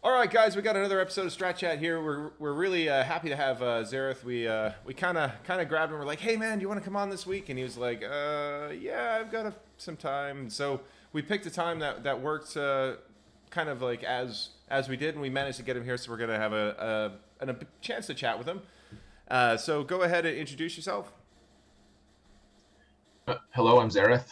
All right, guys, we got another episode of Strat Chat here. We're really happy to have Xaereth. We kind of grabbed him. We're like, hey man, do you want to come on this week? And he was like, yeah, I've got some time. So we picked a time that worked kind of like as we did, and we managed to get him here. So we're gonna have a chance to chat with him. So go ahead and introduce yourself. Hello, I'm Xaereth.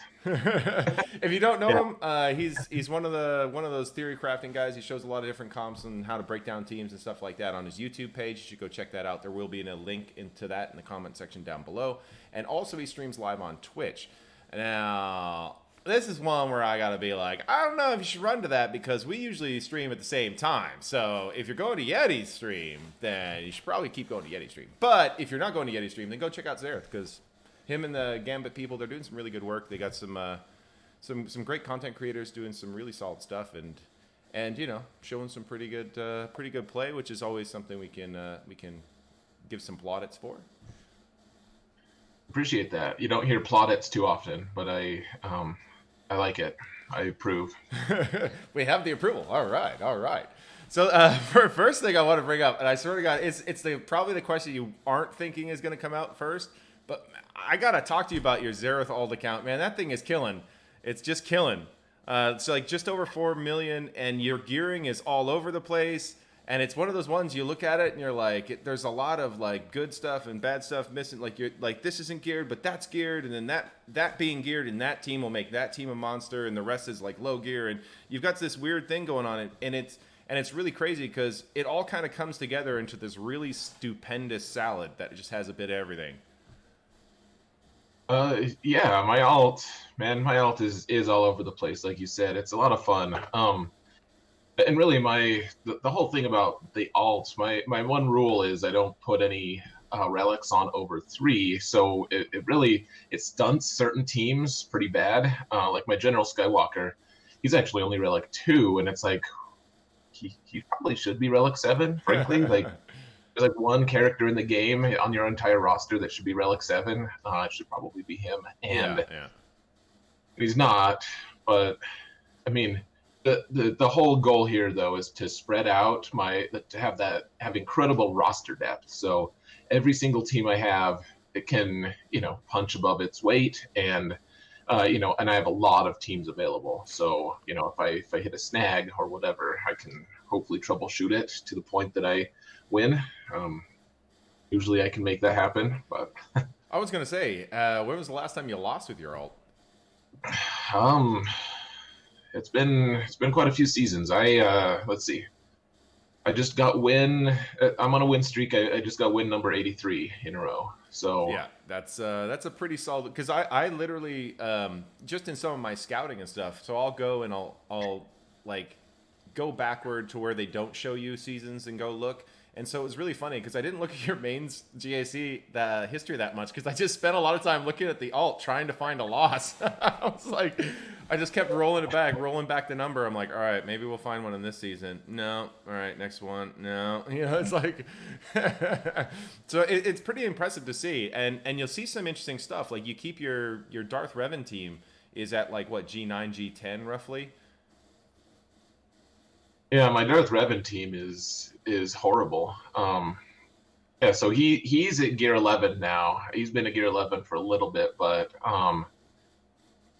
If you don't know Yeah. him, he's one of those theory crafting guys. He shows a lot of different comps and how to break down teams and stuff like that on his YouTube page. You should go check that out. There will be a link into that in the comment section down below. And also he streams live on Twitch. Now, this is one where I gotta be like, I don't know if you should run to that because we usually stream at the same time. So if you're going to Yeti's stream, then you should probably keep going to Yeti's stream. But if you're not going to Yeti's stream, then go check out Xaereth because him and the Gambit people, they're doing some really good work. They got some great content creators doing some really solid stuff and you know, showing some pretty good play, which is always something we can give some plaudits for. Appreciate that. You don't hear plaudits too often, but I like it. I approve. We have the approval. All right. So for first thing I want to bring up, and I swear to God, it's probably the question you aren't thinking is going to come out first. But I gotta talk to you about your Xaereth alt account, man. That thing is killing. It's just killing. It's like just over 4 million, and your gearing is all over the place. And it's one of those ones you look at it and you're like, there's a lot of like good stuff and bad stuff missing. Like you're like, this isn't geared, but that's geared, and then that being geared in that team will make that team a monster, and the rest is like low gear, and you've got this weird thing going on, and it's really crazy because it all kind of comes together into this really stupendous salad that just has a bit of everything. Yeah, my alt is all over the place, like you said. It's a lot of fun. And really, the whole thing about the alt, my one rule is I don't put any relics on over 3. So it really stunts certain teams pretty bad. Like my General Skywalker, he's actually only relic 2, and it's like he probably should be relic 7, frankly. Like there's like one character in the game on your entire roster that should be relic 7. It should probably be him, and Yeah. he's not. But I mean, the whole goal here though is to spread out to have incredible roster depth. So every single team I have, it can punch above its weight, and and I have a lot of teams available. So if I hit a snag or whatever, I can hopefully troubleshoot it to the point that I win. Usually I can make that happen, but I was gonna say, when was the last time you lost with your alt? um, it's been quite a few seasons. Let's see. I just got win. I'm on a win streak. I just got win number 83 in a row. So Yeah, that's a pretty solid. Because I literally just in some of my scouting and stuff. So I'll go and I'll like go backward to where they don't show you seasons and go look. And so it was really funny because I didn't look at your mains GAC the history that much because I just spent a lot of time looking at the alt trying to find a loss. I was like, I just kept rolling back the number. I'm like, all right, maybe we'll find one in this season. No, all right, next one. No, it's like, so it's pretty impressive to see, and you'll see some interesting stuff. Like you keep your Darth Revan team is at like what G9, G10 roughly. yeah, my Darth Revan team is horrible. Yeah, so he's at gear 11 now. He's been at gear 11 for a little bit, but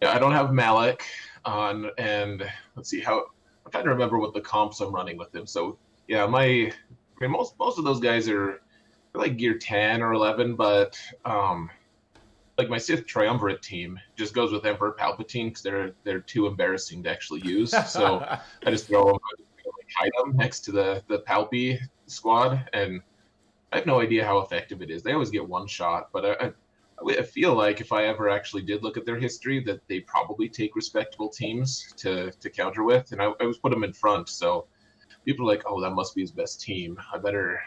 yeah, I don't have Malik on, and let's see how I'm trying to remember what the comps I'm running with him. So yeah, I mean, most of those guys are like gear 10 or 11, but like my Sith Triumvirate team just goes with Emperor Palpatine because they're too embarrassing to actually use. So I just throw them, like, hide them next to the Palpy squad, and I have no idea how effective it is. They always get one shot, but I feel like if I ever actually did look at their history, that they probably take respectable teams to counter with, and I always put them in front. So people are like, "Oh, that must be his best team. I better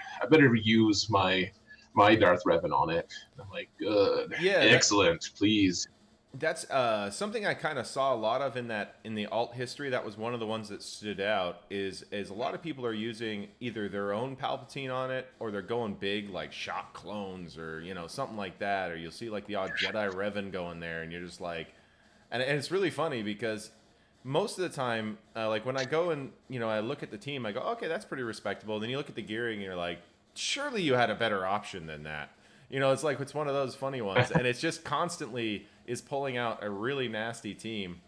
use my Darth Revan on it." I'm like, "Good, Yeah, excellent, please." that's something I kind of saw a lot of in the alt history. That was one of the ones that stood out. Is a lot of people are using either their own Palpatine on it, or they're going big like shock clones, or something like that. Or you'll see like the odd Jedi Revan going there, and you're just like, and it's really funny because most of the time, like when I go and I look at the team, I go, okay, that's pretty respectable. Then you look at the gearing, and you're like, surely you had a better option than that. It's like it's one of those funny ones, and it's just constantly is pulling out a really nasty team.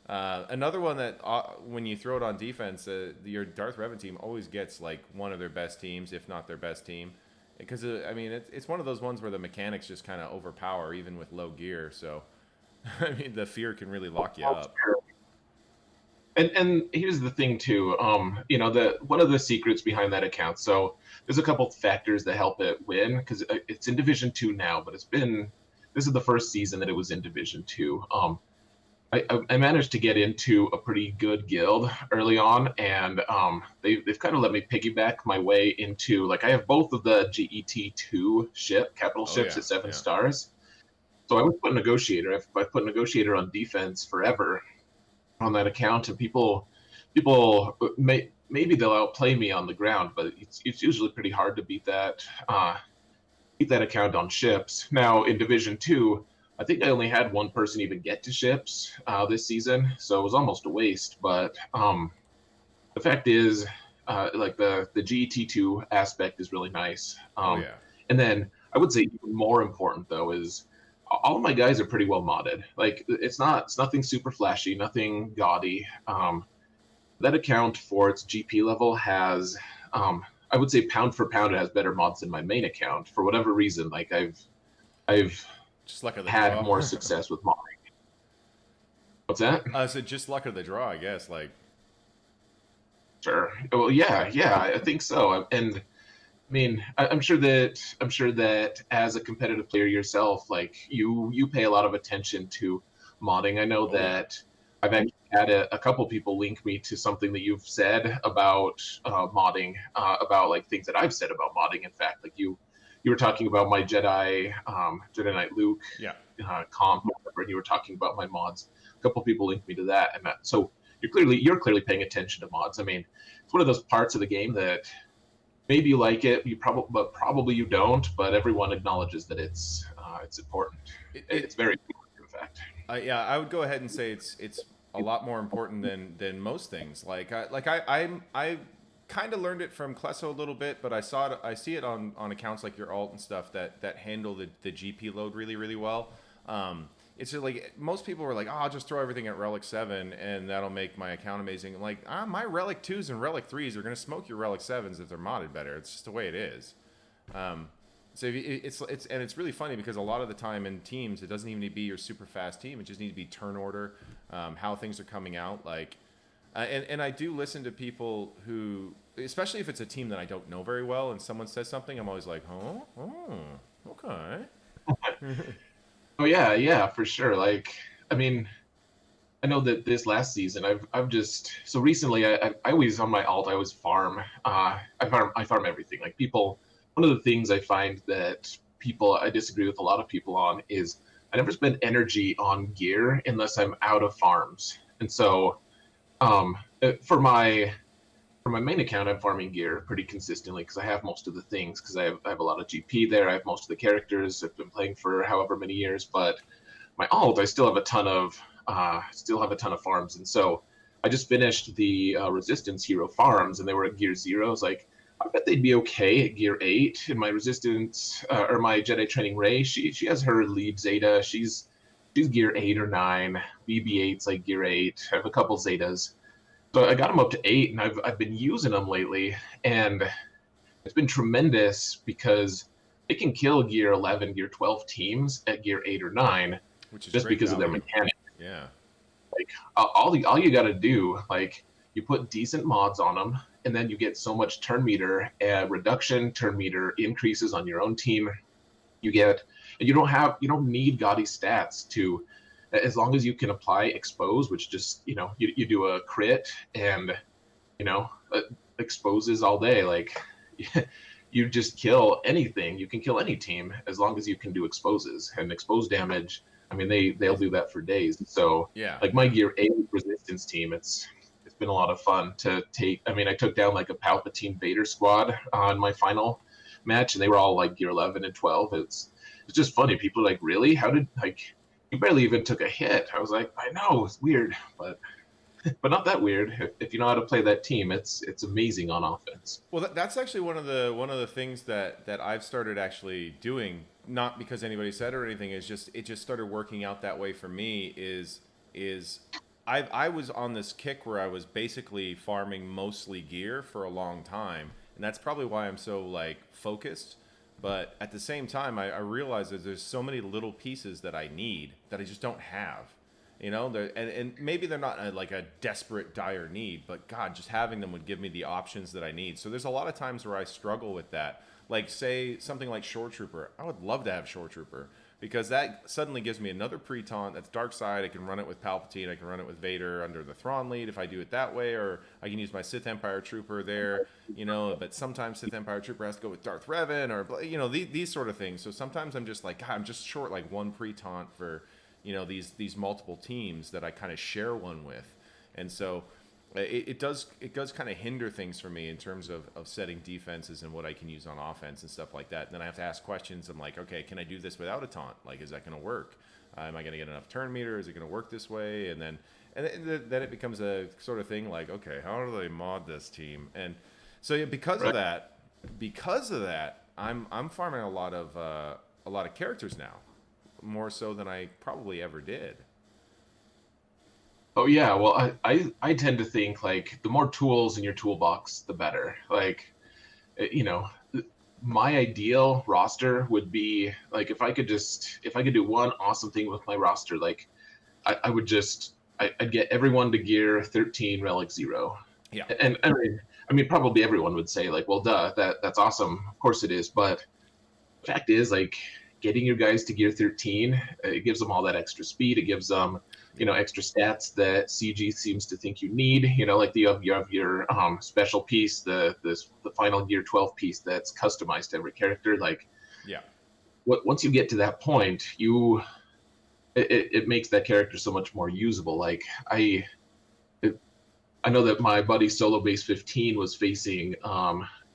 Another one that when you throw it on defense, your Darth Revan team always gets like one of their best teams, if not their best team, because I mean it's one of those ones where the mechanics just kind of overpower even with low gear. So I mean the fear can really lock you up. And here's the thing too, the one of the secrets behind that account. So there's a couple factors that help it win because it's in Division 2 now, but this is the first season that it was in Division 2. I managed to get into a pretty good guild early on, and they've kind of let me piggyback my way into, like, I have both of the GET2 capital ships at 7 stars. So I would put Negotiator. I put Negotiator on defense forever on that account, and people maybe they'll outplay me on the ground, but it's usually pretty hard to beat that account on ships. Now in Division 2, I think I only had one person even get to ships this season, so it was almost a waste. But the fact is, like the GET2 aspect is really nice. And then I would say even more important though is all of my guys are pretty well modded. Like it's nothing super flashy, nothing gaudy. That account for its GP level has, I would say pound for pound, it has better mods than my main account for whatever reason. Like I've just luck of the had draw. more success with modding. What's that? So just luck of the draw, I guess. Like, sure. Well, yeah, I think so. And I mean, I'm sure that as a competitive player yourself, like you pay a lot of attention to modding. I know that I've actually had a couple people link me to something that you've said about modding, about like things that I've said about modding. In fact, like you were talking about my Jedi Knight Luke comp, and you were talking about my mods. A couple people linked me to that, and so you're clearly paying attention to mods. I mean, it's one of those parts of the game that maybe you like it, but probably you don't. But everyone acknowledges that it's important. It's very important, in fact. I would go ahead and say it's a lot more important than most things. I kind of learned it from Klesso a little bit, but I see it on accounts like your alt and stuff that handle the GP load really, really well. It's just like most people were like, oh, I'll just throw everything at Relic 7 and that'll make my account amazing. I'm like, my Relic 2s and Relic 3s are going to smoke your Relic 7s if they're modded better. It's just the way it is. So it's really funny because a lot of the time in teams, it doesn't even need to be your super fast team. It just needs to be turn order, how things are coming out. Like, and I do listen to people who, especially if it's a team that I don't know very well and someone says something, I'm always like, okay. Oh yeah, for sure. Like, I mean, I know that this last season, I've just so recently I always on my alt I always farm. I farm everything. Like people, one of the things I find that I disagree with a lot of people on is I never spend energy on gear unless I'm out of farms. And so, for my main account, I'm farming gear pretty consistently because I have most of the things because I have a lot of GP there. I have most of the characters. I've been playing for however many years, but my alt, I still have a ton of farms. And so I just finished the Resistance hero farms, and they were at gear 0. I was like, I bet they'd be okay at gear 8. And my Resistance or my Jedi Training Rey, she has her lead Zeta. She's gear 8 or 9. BB-8's like gear 8. I have a couple Zetas. So I got them up to 8, and I've been using them lately, and it's been tremendous because they can kill gear 11, gear 12 teams at gear 8 or 9, which is just because of their mechanics. Yeah. Like all you got to do, like you put decent mods on them, and then you get so much turn meter reduction, turn meter increases on your own team. You don't need gaudy stats to. As long as you can apply expose, which just you do a crit and exposes all day, like you just kill anything. You can kill any team as long as you can do exposes and expose damage. I mean, they'll do that for days. So like my gear 8 Resistance team, it's been a lot of fun to take. I mean, I took down like a Palpatine Vader squad on my final match, and they were all like gear 11 and 12. It's just funny. People are like, really? How did you barely even took a hit? I was like, I know, it's weird, but but not that weird. If you know how to play that team, it's amazing on offense. Well, that's actually one of the things that I've started actually doing. Not because anybody said it or anything. Is just it just started working out that way for me. Is I was on this kick where I was basically farming mostly gear for a long time, and that's probably why I'm so like focused. But at the same time, I realize that there's so many little pieces that I need that I just don't have. You know, and maybe they're not like a desperate, dire need, but God, just having them would give me the options that I need. So there's a lot of times where I struggle with that. Like, say, something like Shore Trooper. I would love to have Shore Trooper because that suddenly gives me another pre-taunt that's Dark Side. I can run it with Palpatine. I can run it with Vader under the Thrawn lead if I do it that way, or I can use my Sith Empire Trooper there, you know, but sometimes Sith Empire Trooper has to go with Darth Revan or, you know, these sort of things. So sometimes I'm just like, God, I'm just short like one pre-taunt for, you know, these multiple teams that I kind of share one with, and so it does kind of hinder things for me in terms of setting defenses and what I can use on offense and stuff like that. And then I have to ask questions. I'm like, okay, can I do this without a taunt? Like, is that going to work? Am I going to get enough turn meter? Is it going to work this way? And then it becomes a sort of thing like, okay, how do they mod this team? And so yeah, because of that, I'm farming a lot of characters now, more so than I probably ever did. Oh yeah, well I tend to think like the more tools in your toolbox, the better. Like you know, my ideal roster would be like if I could do one awesome thing with my roster, like I would just I'd get everyone to gear 13 relic 0. Yeah. And I mean probably everyone would say like, well duh, that's awesome. Of course it is, but the fact is like getting your guys to gear 13, it gives them all that extra speed. It gives them, you know, extra stats that CG seems to think you need. You know, like you have your special piece, the final gear 12 piece that's customized to every character. Like, Yeah. once you get to that point, it makes that character so much more usable. Like I know that my buddy Solo Base 15 was facing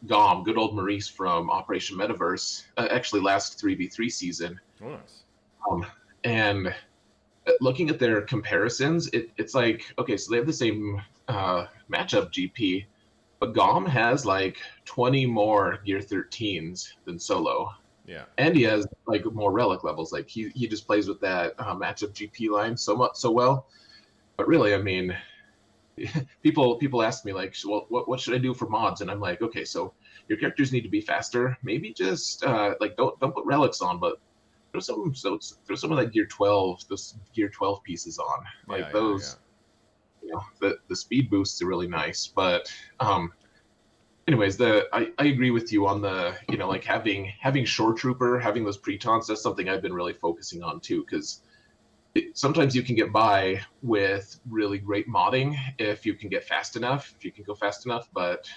Gom, good old Maurice from Operation Metaverse, actually last 3v3 season. Oh, nice. Um, and looking at their comparisons, it's like, okay, so they have the same matchup GP, but Gom has like 20 more Gear 13s than Solo. Yeah. And he has like more relic levels. Like he just plays with that matchup GP line so well. But really, I mean, people ask me like, well, what should I do for mods? And I'm like, okay, so your characters need to be faster. Maybe just like don't put relics on, but throw some of that gear 12, those gear 12 pieces on. Like Yeah. those, you know, the speed boosts are really nice. But anyways, I agree with you on the, you know, like having Shore Trooper, having those pre-taunts. That's something I've been really focusing on too, because sometimes you can get by with really great modding if you can get fast enough, if you can go fast enough. But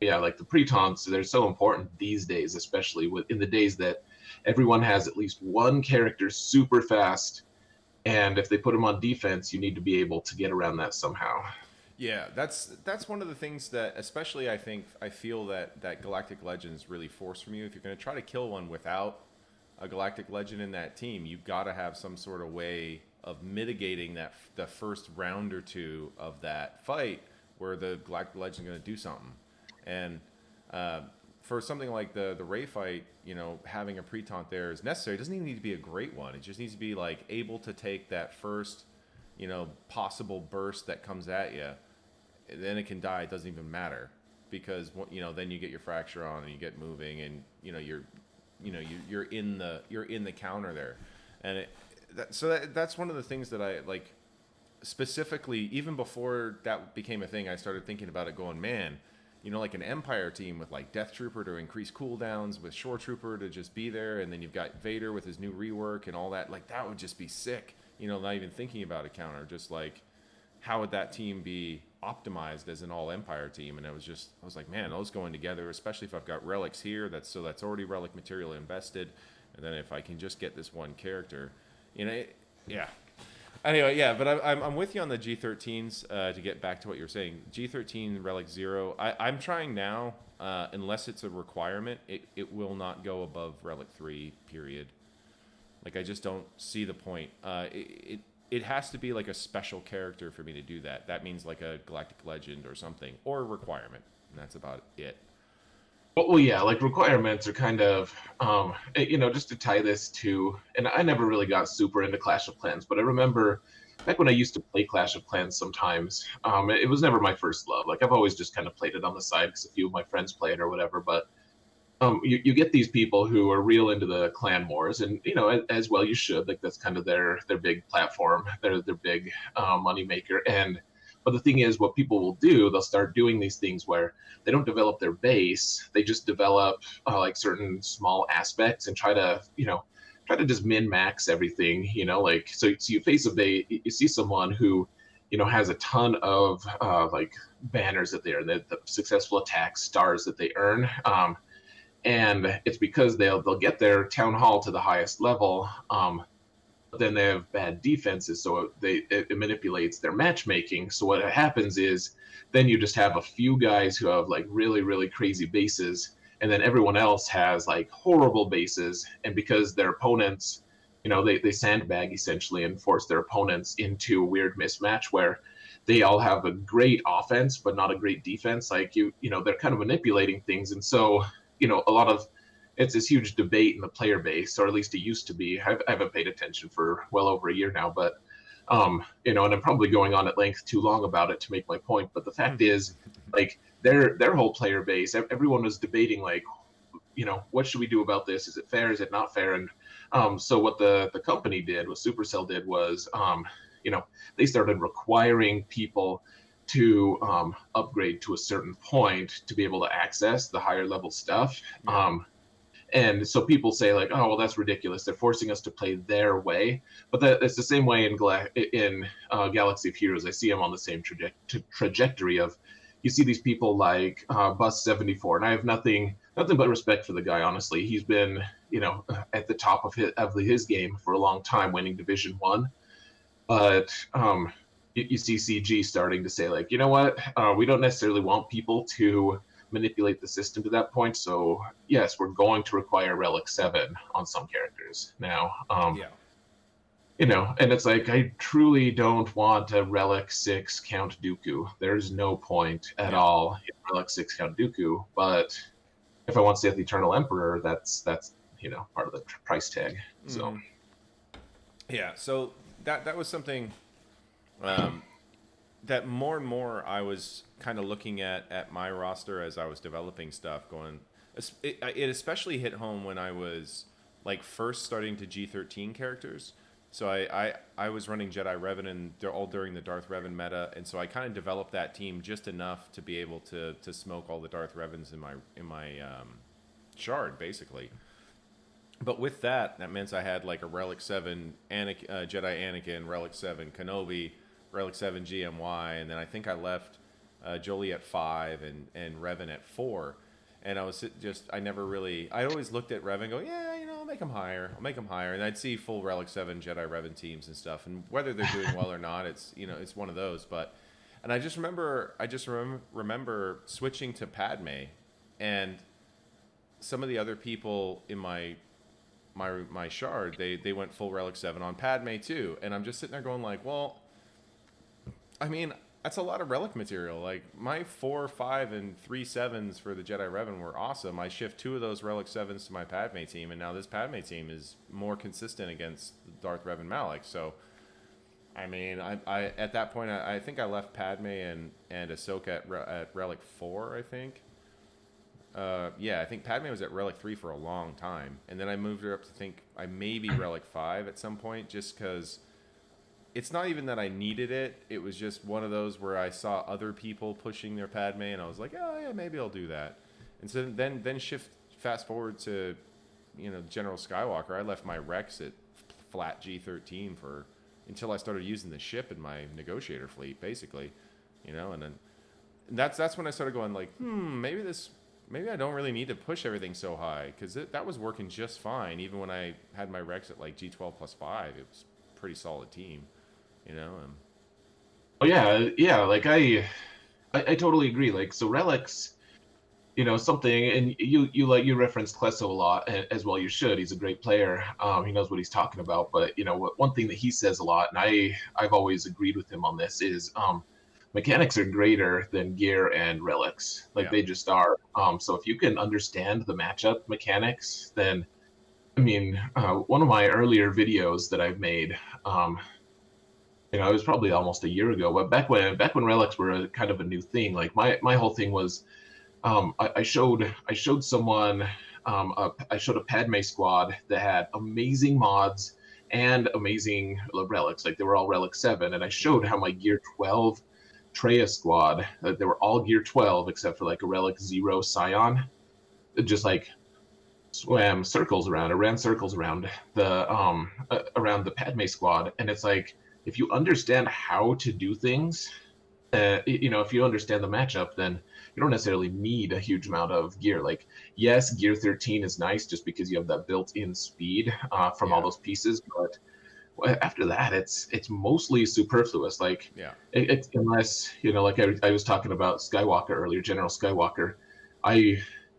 yeah, like the pre-taunts, they're so important these days, especially in the days that everyone has at least one character super fast, and if they put them on defense, you need to be able to get around that somehow. Yeah, that's one of the things that, especially I feel that Galactic Legends really force from you. If you're going to try to kill one without a Galactic Legend in that team, you've got to have some sort of way of mitigating that the first round or two of that fight where the Galactic Legend is going to do something. And for something like the Ray fight, you know, having a pre-taunt there is necessary. It doesn't even need to be a great one. It just needs to be like able to take that first, you know, possible burst that comes at you. Then it can die. It doesn't even matter because, you know, then you get your fracture on and you get moving and, you know, you're in the counter there. And that's one of the things that I like specifically. Even before that became a thing, I started thinking about it going, man, you know, like an Empire team with like Death Trooper to increase cooldowns, with Shore Trooper to just be there, and then you've got Vader with his new rework and all that. Like that would just be sick. You know, not even thinking about a counter, just like how would that team be optimized as an all Empire team? And I was like, man, those going together, especially if I've got relics here, that's already relic material invested, and then if I can just get this one character, you know, yeah. Anyway, yeah, but I'm with you on the G13s. To get back to what you're saying, G13 Relic 0. I'm trying now, unless it's a requirement, it will not go above Relic 3. Period. Like I just don't see the point. it has to be like a special character for me to do that. That means like a Galactic Legend or something, or a requirement, and that's about it. Well, yeah, like requirements are kind of, just to tie this to, and I never really got super into Clash of Clans, but I remember back when I used to play Clash of Clans sometimes, it was never my first love. Like I've always just kind of played it on the side because a few of my friends play it or whatever. But you get these people who are real into the clan wars, and as well you should. Like that's kind of their big platform, their big money maker. And but the thing is, what people will do, they'll start doing these things where they don't develop their base; they just develop like certain small aspects and try to just min max everything. Like so you face you see someone who has a ton of like banners that they earn, the successful attacks, stars that they earn. And it's because they'll get their town hall to the highest level, but then they have bad defenses, so it manipulates their matchmaking. So what happens is then you just have a few guys who have like really really crazy bases, and then everyone else has like horrible bases, and because their opponents, they sandbag essentially and force their opponents into a weird mismatch where they all have a great offense but not a great defense. Like they're kind of manipulating things, and so a lot of it's this huge debate in the player base, or at least it used to be. I haven't paid attention for well over a year now, but and I'm probably going on at length too long about it to make my point. But the fact is, like their whole player base, everyone was debating like, what should we do about this? Is it fair? Is it not fair? And so what the company did, what Supercell did was, they started requiring people to upgrade to a certain point to be able to access the higher level stuff. Yeah. And so people say like, oh, well, that's ridiculous. They're forcing us to play their way. But it's the same way in Galaxy of Heroes. I see them on the same trajectory of, you see these people like Bus 74, and I have nothing but respect for the guy. Honestly, he's been at the top of his game for a long time, winning Division 1. But you see CG starting to say like, you know what, we don't necessarily want people to manipulate the system to that point. So yes, we're going to require Relic 7 on some characters now. Yeah. And it's like, I truly don't want a Relic 6 Count Dooku. There's no point at all in Relic 6 Count Dooku. But if I want Sith Eternal Emperor, that's part of the price tag. So Yeah. So that was something that more and more I was kind of looking at my roster as I was developing stuff. It especially hit home when I was like first starting to G13 characters. So I was running Jedi Revan, and they're all during the Darth Revan meta, and so I kind of developed that team just enough to be able to smoke all the Darth Revans in my shard basically. But with that meant I had like a Relic 7 Jedi Anakin, Relic 7 Kenobi, Relic 7 GMY, and then I think I left Jolie at 5 and Revan at 4. And I was I always looked at Revan and go, yeah, I'll make them higher. And I'd see full Relic 7 Jedi Revan teams and stuff. And whether they're doing well or not, it's one of those. And I just remember switching to Padme, and some of the other people in my shard, they went full Relic 7 on Padme too. And I'm just sitting there going like, well, I mean, that's a lot of relic material. Like my 4, 5, and 3 7s for the Jedi Revan were awesome. I shift 2 of those Relic 7s to my Padme team, and now this Padme team is more consistent against Darth Revan Malak. So, I mean, I at that point, I think I left Padme and Ahsoka at Relic 4, I think. I think Padme was at Relic 3 for a long time, and then I moved her up to think I maybe Relic 5 at some point, just because it's not even that I needed it. It was just one of those where I saw other people pushing their Padme, and I was like, oh yeah, maybe I'll do that. And so then fast forward to General Skywalker. I left my Rex at flat G13 until I started using the ship in my negotiator fleet, basically, and then that's when I started going like, maybe I don't really need to push everything so high, because that was working just fine. Even when I had my Rex at like G12 plus 5, it was a pretty solid team, Oh yeah, like I totally agree. Like, so relics, something, and you referenced Klesso a lot as well. You should. He's a great player. He knows what he's talking about. But one thing that he says a lot, and I've always agreed with him on this, is mechanics are greater than gear and relics. Like they just are. So if you can understand the matchup mechanics, then I mean, one of my earlier videos that I've made, it was probably almost a year ago, but back when relics were kind of a new thing. Like my whole thing was, I showed someone, I showed a Padme squad that had amazing mods and amazing relics. Like they were all relic 7, and I showed how my gear 12 Treya squad, they were all gear 12 except for like a relic 0 Scion, just like ran circles around the Padme squad. And it's like, if you understand how to do things, if you understand the matchup, then you don't necessarily need a huge amount of gear. Like, yes, gear 13 is nice just because you have that built-in speed from all those pieces, but after that, it's mostly superfluous. Like, it's unless like I was talking about Skywalker earlier, General Skywalker.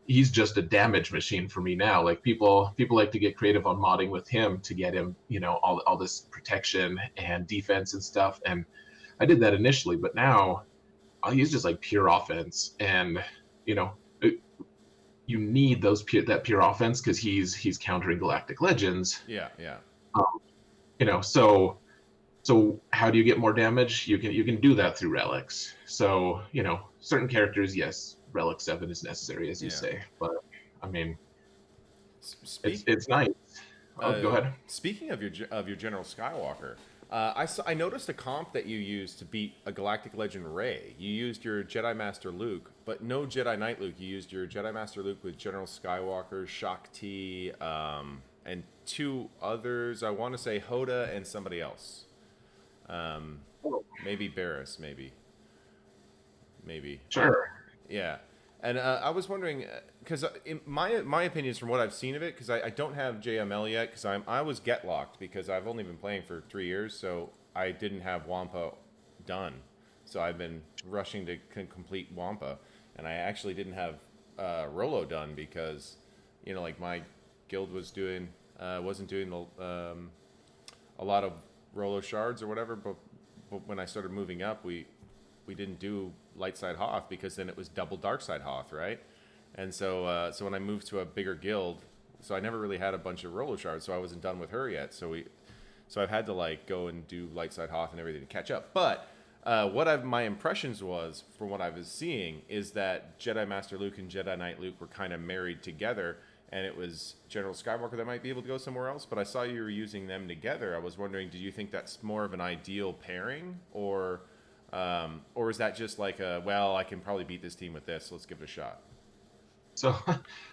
He's just a damage machine for me now. Like people like to get creative on modding with him to get him, all this protection and defense and stuff. And I did that initially, but now I'll use just like pure offense. And you need that pure offense because he's countering Galactic Legends. Yeah. So how do you get more damage? You can do that through relics. So certain characters, yes, relic 7 is necessary, as you say, but I mean, it's nice. Go ahead. Speaking of your General Skywalker, I noticed a comp that you used to beat a Galactic Legend Rey. You used your Jedi Master Luke, but no Jedi Knight Luke. You used your Jedi Master Luke with General Skywalker, Shaak Ti, and 2 others. I want to say Hoda and somebody else. Maybe Barriss, maybe. Sure. Yeah. And I was wondering, because my opinions from what I've seen of it, because I don't have JML yet, because I was get locked because I've only been playing for 3 years, so I didn't have Wampa done. So I've been rushing to complete Wampa, and I actually didn't have Rolo done because, like my guild wasn't doing a lot of Rolo shards or whatever. But when I started moving up, we didn't do light side Hoth because then it was double dark side Hoth, right? And so when I moved to a bigger guild, so I never really had a bunch of Rolo shards, so I wasn't done with her yet. So I've had to like go and do light side Hoth and everything to catch up. But my impressions was from what I was seeing is that Jedi Master Luke and Jedi Knight Luke were kind of married together, and it was General Skywalker that might be able to go somewhere else. But I saw you were using them together. I was wondering, do you think that's more of an ideal pairing, or is that just like I can probably beat this team with this, let's give it a shot? So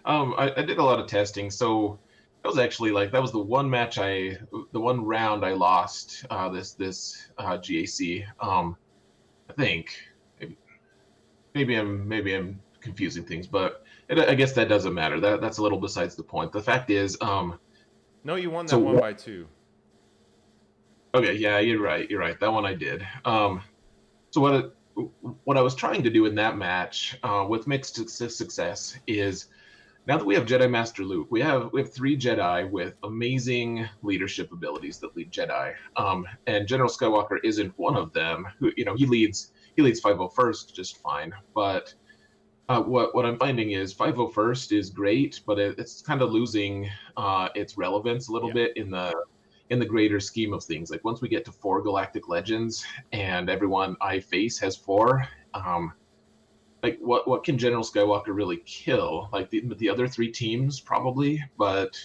I did a lot of testing. So that was actually that was the one round I lost this GAC. I think maybe I'm confusing things, but I guess that doesn't matter. That's a little besides the point. The fact is, no, you won that one by 2. Okay, yeah, you're right. That one I did. So what I was trying to do in that match with mixed success is, now that we have Jedi Master Luke, we have 3 Jedi with amazing leadership abilities that lead Jedi, and General Skywalker isn't one of them. Who he leads 501st just fine, but what I'm finding is 501st is great, but it's kind of losing its relevance a little bit in the greater scheme of things. Like once we get to 4 Galactic Legends and everyone I face has 4, like what can General Skywalker really kill? Like the other 3 teams probably, but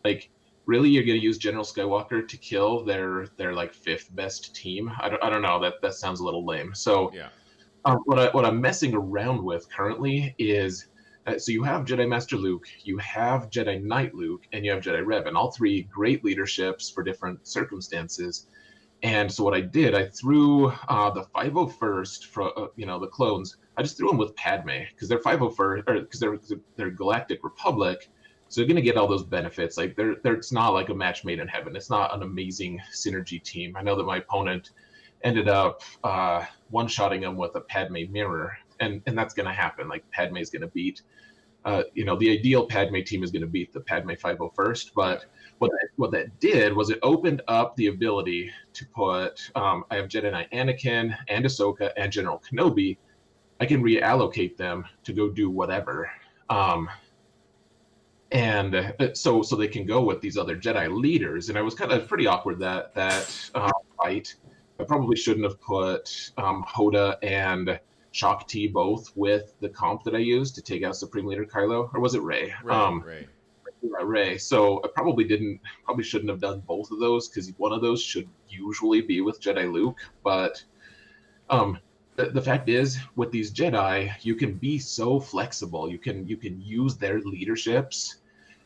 like really you're gonna use General Skywalker to kill their like 5th best team? I don't know. That sounds a little lame. So yeah. What I'm messing around with currently is, so you have Jedi Master Luke, you have Jedi Knight Luke, and you have Jedi Revan, all 3 great leaderships for different circumstances. And so what I did, I threw the 501st for the clones. I just threw them with Padme because they're 501st, or because they're Galactic Republic, so they're gonna get all those benefits. Like it's not like a match made in heaven. It's not an amazing synergy team. I know that my opponent ended up one-shotting him with a Padme mirror, and that's going to happen. Like Padme's going to beat, the ideal Padme team is going to beat the Padme 501st. But what that did was it opened up the ability to put, I have Jedi Knight Anakin and Ahsoka and General Kenobi. I can reallocate them to go do whatever. And so they can go with these other Jedi leaders. And I was kind of pretty awkward that fight. I probably shouldn't have put Hoda and Shaak Ti both with the comp that I used to take out Supreme Leader Kylo, or was it Rey? Ray. Rey. So I probably shouldn't have done both of those, because one of those should usually be with Jedi Luke. But the fact is, with these Jedi, you can be so flexible. You can use their leaderships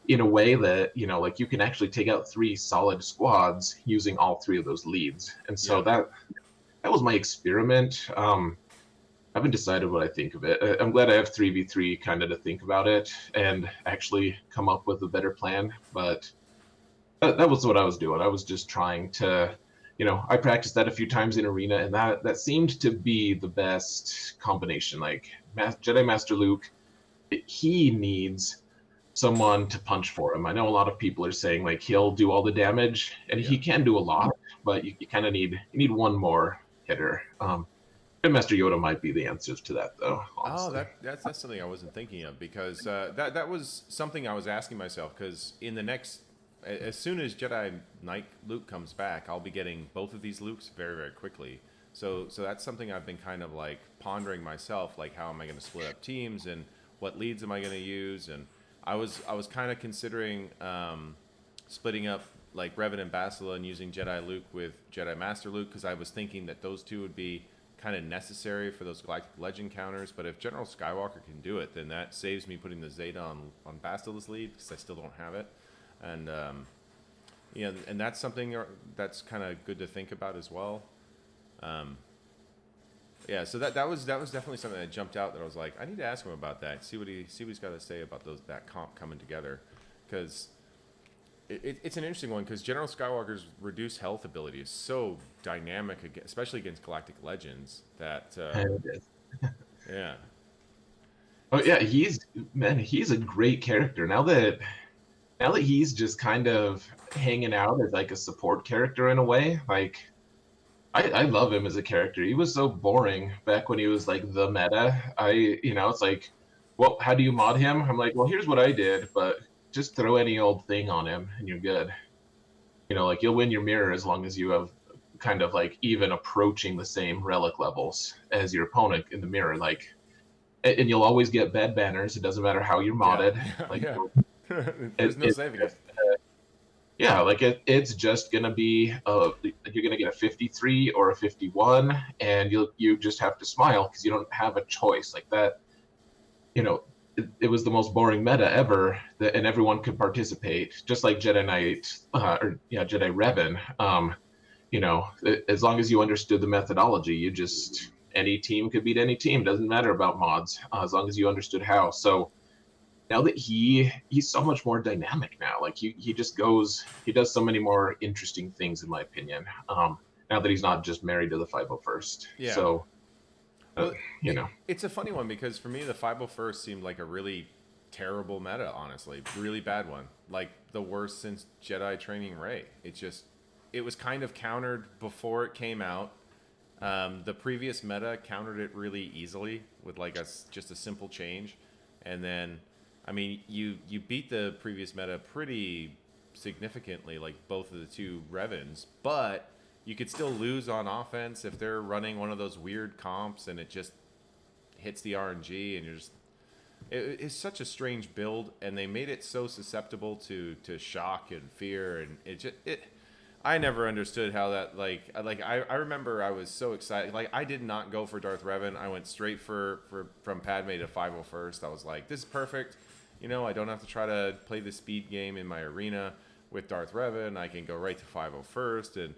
in a way that, like, you can actually take out 3 solid squads using all 3 of those leads. And so that was my experiment. I haven't decided what I think of it. I'm glad I have 3v3 kind of to think about it and actually come up with a better plan. But that was what I was doing. I was just trying to, I practiced that a few times in Arena, and that seemed to be the best combination. Like Jedi Master Luke, he needs someone to punch for him. I know a lot of people are saying like he'll do all the damage, and he can do a lot, but you kind of need one more hitter. Master Yoda might be the answers to that, though. Honestly. Oh, that's something I wasn't thinking of, because that was something I was asking myself, because in the next, as soon as Jedi Knight Luke comes back, I'll be getting both of these Lukes very, very quickly. So that's something I've been kind of like pondering myself, like how am I going to split up teams and what leads am I going to use? And I was kind of considering splitting up like Revan and Bastila and using Jedi Luke with Jedi Master Luke, because I was thinking that those two would be kind of necessary for those Galactic Legend counters. But if General Skywalker can do it, then that saves me putting the Zeta on Bastila's lead, because I still don't have it. And and that's something that's kind of good to think about as well. So that was definitely something that jumped out, that I was like, I need to ask him about that. See what he's got to say about that comp coming together, because it's an interesting one, because General Skywalker's reduced health ability is so dynamic, especially against Galactic Legends, that yeah. Oh yeah, he's a great character. Now that he's just kind of hanging out as like a support character in a way, like I love him as a character. He was so boring back when he was like the meta. It's like, well, how do you mod him? I'm like, well, here's what I did, but just throw any old thing on him and you're good. Like you'll win your mirror as long as you have kind of like even approaching the same relic levels as your opponent in the mirror. Like, and you'll always get bad banners. It doesn't matter how you're modded. There's no saving it. Like it's just gonna be you're gonna get a 53 or a 51, and you just have to smile because you don't have a choice like that. It was the most boring meta ever, and everyone could participate, just like Jedi Knight Jedi Revan. As long as you understood the methodology, any team could beat any team. Doesn't matter about mods, as long as you understood how. So now that he's so much more dynamic now, like he does so many more interesting things, in my opinion. Now that he's not just married to the 501st. Yeah. So, it's a funny one, because for me, the 501st seemed like a really terrible meta, honestly. Really bad one. Like the worst since Jedi Training Rey. It was kind of countered before it came out. The previous meta countered it really easily with like just a simple change. And then, I mean, you beat the previous meta pretty significantly, like both of the two Revans, but you could still lose on offense if they're running one of those weird comps and it just hits the RNG, and it's such a strange build, and they made it so susceptible to shock and fear, and I never understood how that, I remember I was so excited. Like, I did not go for Darth Revan. I went straight from Padme to 501st. I was like, this is perfect. I don't have to try to play the speed game in my arena with Darth Revan. I can go right to 501st.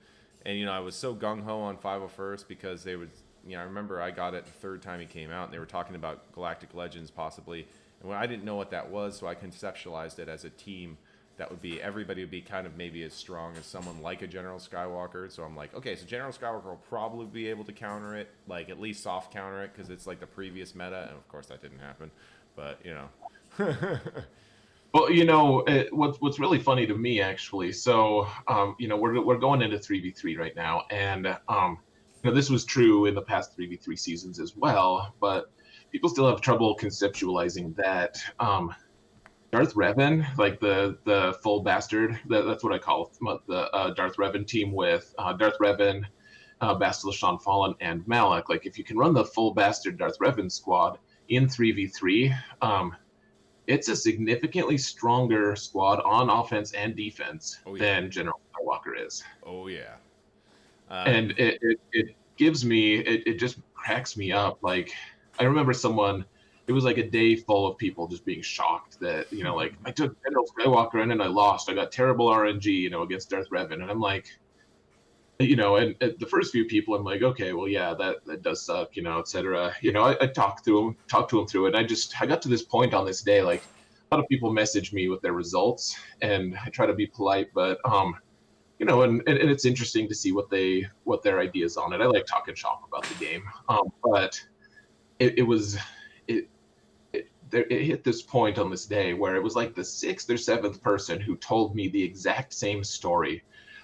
And I was so gung-ho on 501st because they would, I remember I got it the third time he came out, and they were talking about Galactic Legends possibly. And I didn't know what that was, so I conceptualized it as a team that would be, everybody would be kind of maybe as strong as someone like a General Skywalker. So I'm like, okay, so General Skywalker will probably be able to counter it, like at least soft counter it, because it's like the previous meta, and of course that didn't happen. But you know. Well, what's really funny to me actually. So, we're going into 3v3 right now, and this was true in the past 3v3 seasons as well. But people still have trouble conceptualizing that Darth Revan, like the full bastard, that's what I call the Darth Revan team with Darth Revan, Bastila Shan Fallen, and Malak. Like, if you can run the full bastard Darth Revan squad in 3v3. It's a significantly stronger squad on offense and defense than General Skywalker is. Oh yeah. And it gives me, it just cracks me up. Like, I remember it was like a day full of people just being shocked that, like, I took General Skywalker in and I lost. I got terrible RNG, against Darth Revan. And I'm like, and the first few people, I'm like, okay, well, yeah, that does suck, et cetera. I talked to him through it. And I got to this point on this day, like, a lot of people message me with their results, and I try to be polite, but and it's interesting to see what their ideas on it. I like talking shop about the game, but it hit this point on this day where it was like the 6th or 7th person who told me the exact same story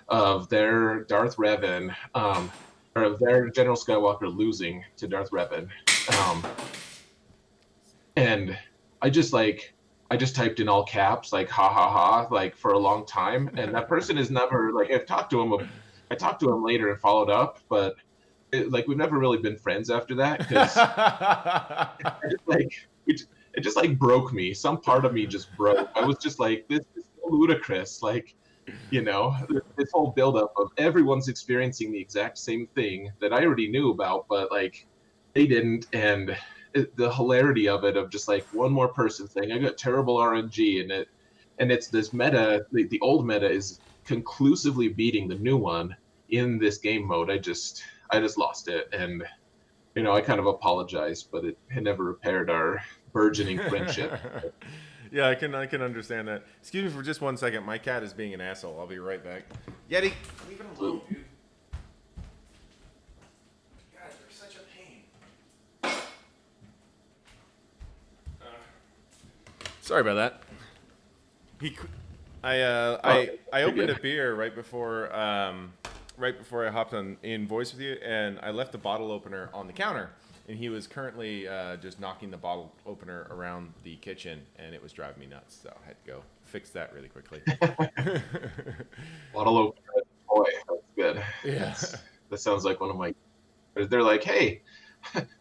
of their Darth Revan, or of their General Skywalker losing to Darth Revan, and I just typed in all caps, like, ha ha ha, like, for a long time, and that person is never, like, I talked to him later and followed up, but we've never really been friends after that, because it just broke me. Some part of me just broke. I was just like, this is so ludicrous, like, this whole buildup of everyone's experiencing the exact same thing that I already knew about, but like they didn't, and the hilarity of it, of just like one more person saying, I got terrible RNG, and it's this meta, the old meta is conclusively beating the new one in this game mode. I just lost it, and I kind of apologized, but it never repaired our burgeoning friendship. Yeah, I can understand that. Excuse me for just 1 second. My cat is being an asshole. I'll be right back. Yeti, leave it alone, dude. God, you're such a pain. Sorry about that. I opened a beer right before I hopped in voice with you, and I left the bottle opener on the counter. And he was currently just knocking the bottle opener around the kitchen, and it was driving me nuts. So I had to go fix that really quickly. Bottle opener, boy, that's good. Yeah, that sounds like one of my. They're like, hey,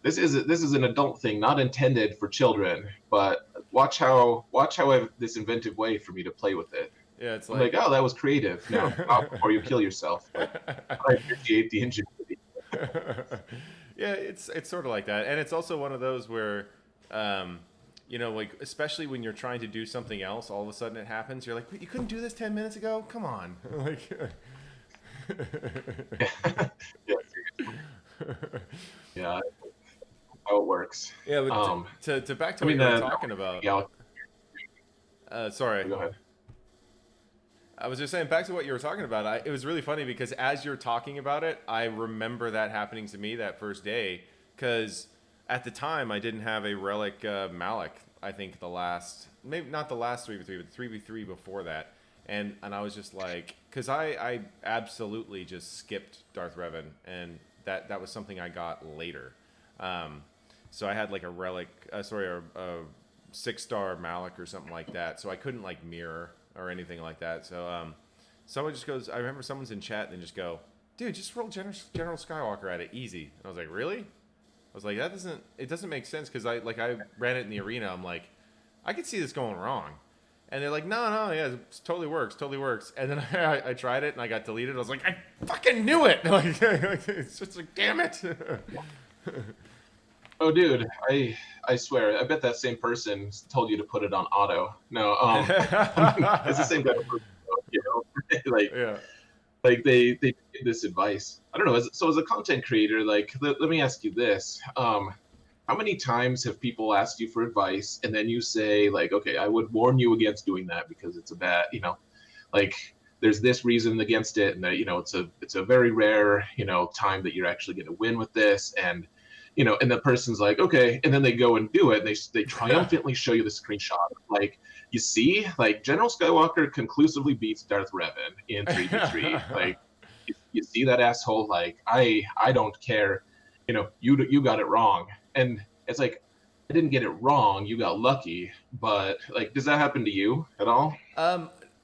this is an adult thing, not intended for children, but watch how I have this inventive way for me to play with it. Yeah, it's like, oh, that was creative. No, stop before you kill yourself. But I appreciate the ingenuity. Yeah, it's sort of like that, and it's also one of those where, like, especially when you're trying to do something else, all of a sudden it happens. You're like, you couldn't do this 10 minutes ago? Come on, like. Yeah, how it works. Yeah, but to back to what you were talking about. Sorry. Go ahead. I was just saying, back to what you were talking about, it was really funny because as you're talking about it, I remember that happening to me that first day, because at the time I didn't have a Relic Malak. I think maybe not the last 3v3, but 3v3 before that. And I was just like, because I absolutely just skipped Darth Revan, and that was something I got later. So I had like a Relic, a 6-star Malak or something like that, so I couldn't like mirror or anything like that. So someone just goes, I remember someone's in chat and they just go, dude, just roll General Skywalker at it easy. And I was like, really? I was like, it doesn't make sense, because I ran it in the arena. I'm like, I could see this going wrong. And they're like, no, yeah, it totally works. And then I tried it and I got deleted. I was like, I fucking knew it. Like, it's just like, damn it. Oh, dude, I swear, I bet that same person told you to put it on auto. No, it's the same guy, like, yeah. Like they give this advice. I don't know. So as a content creator, like, let me ask you this: how many times have people asked you for advice and then you say like, okay, I would warn you against doing that because it's a bad, like there's this reason against it, and that it's a very rare time that you're actually going to win with this, and and the person's like, okay, and then they go and do it, and they triumphantly show you the screenshot, like, you see, like, General Skywalker conclusively beats Darth Revan in 3v3. Like, you see that asshole, like, I don't care, you got it wrong. And it's like, I didn't get it wrong, you got lucky. But like, does that happen to you at all?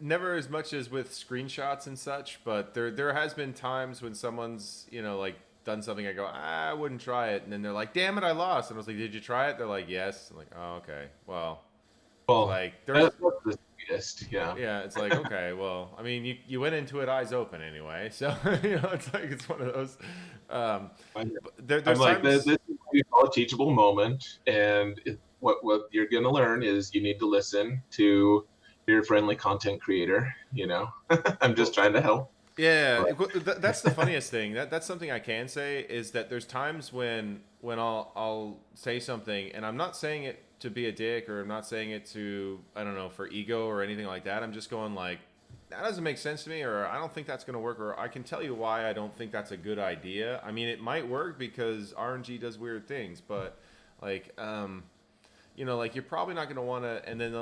Never as much as with screenshots and such, but there has been times when someone's like done something. I go, I wouldn't try it, and then they're like, damn it, I lost. And I was like, did you try it? They're like, yes. I'm like, oh, okay, well, like there's that's the sweetest, yeah. yeah, it's like, okay, well, I mean, you went into it eyes open anyway, so it's like it's one of those. There's I'm like, times, this is what we call a teachable moment, and what you're gonna learn is you need to listen to your friendly content creator. I'm just trying to help. yeah, that's the funniest thing. That's something I can say is that there's times when I'll say something and I'm not saying it to be a dick, or I'm not saying it to, I don't know, for ego or anything like that. I'm just going like, that doesn't make sense to me, or I don't think that's going to work, or I can tell you why I don't think that's a good idea. I mean, it might work because RNG does weird things, but like, like you're probably not going to want to, and then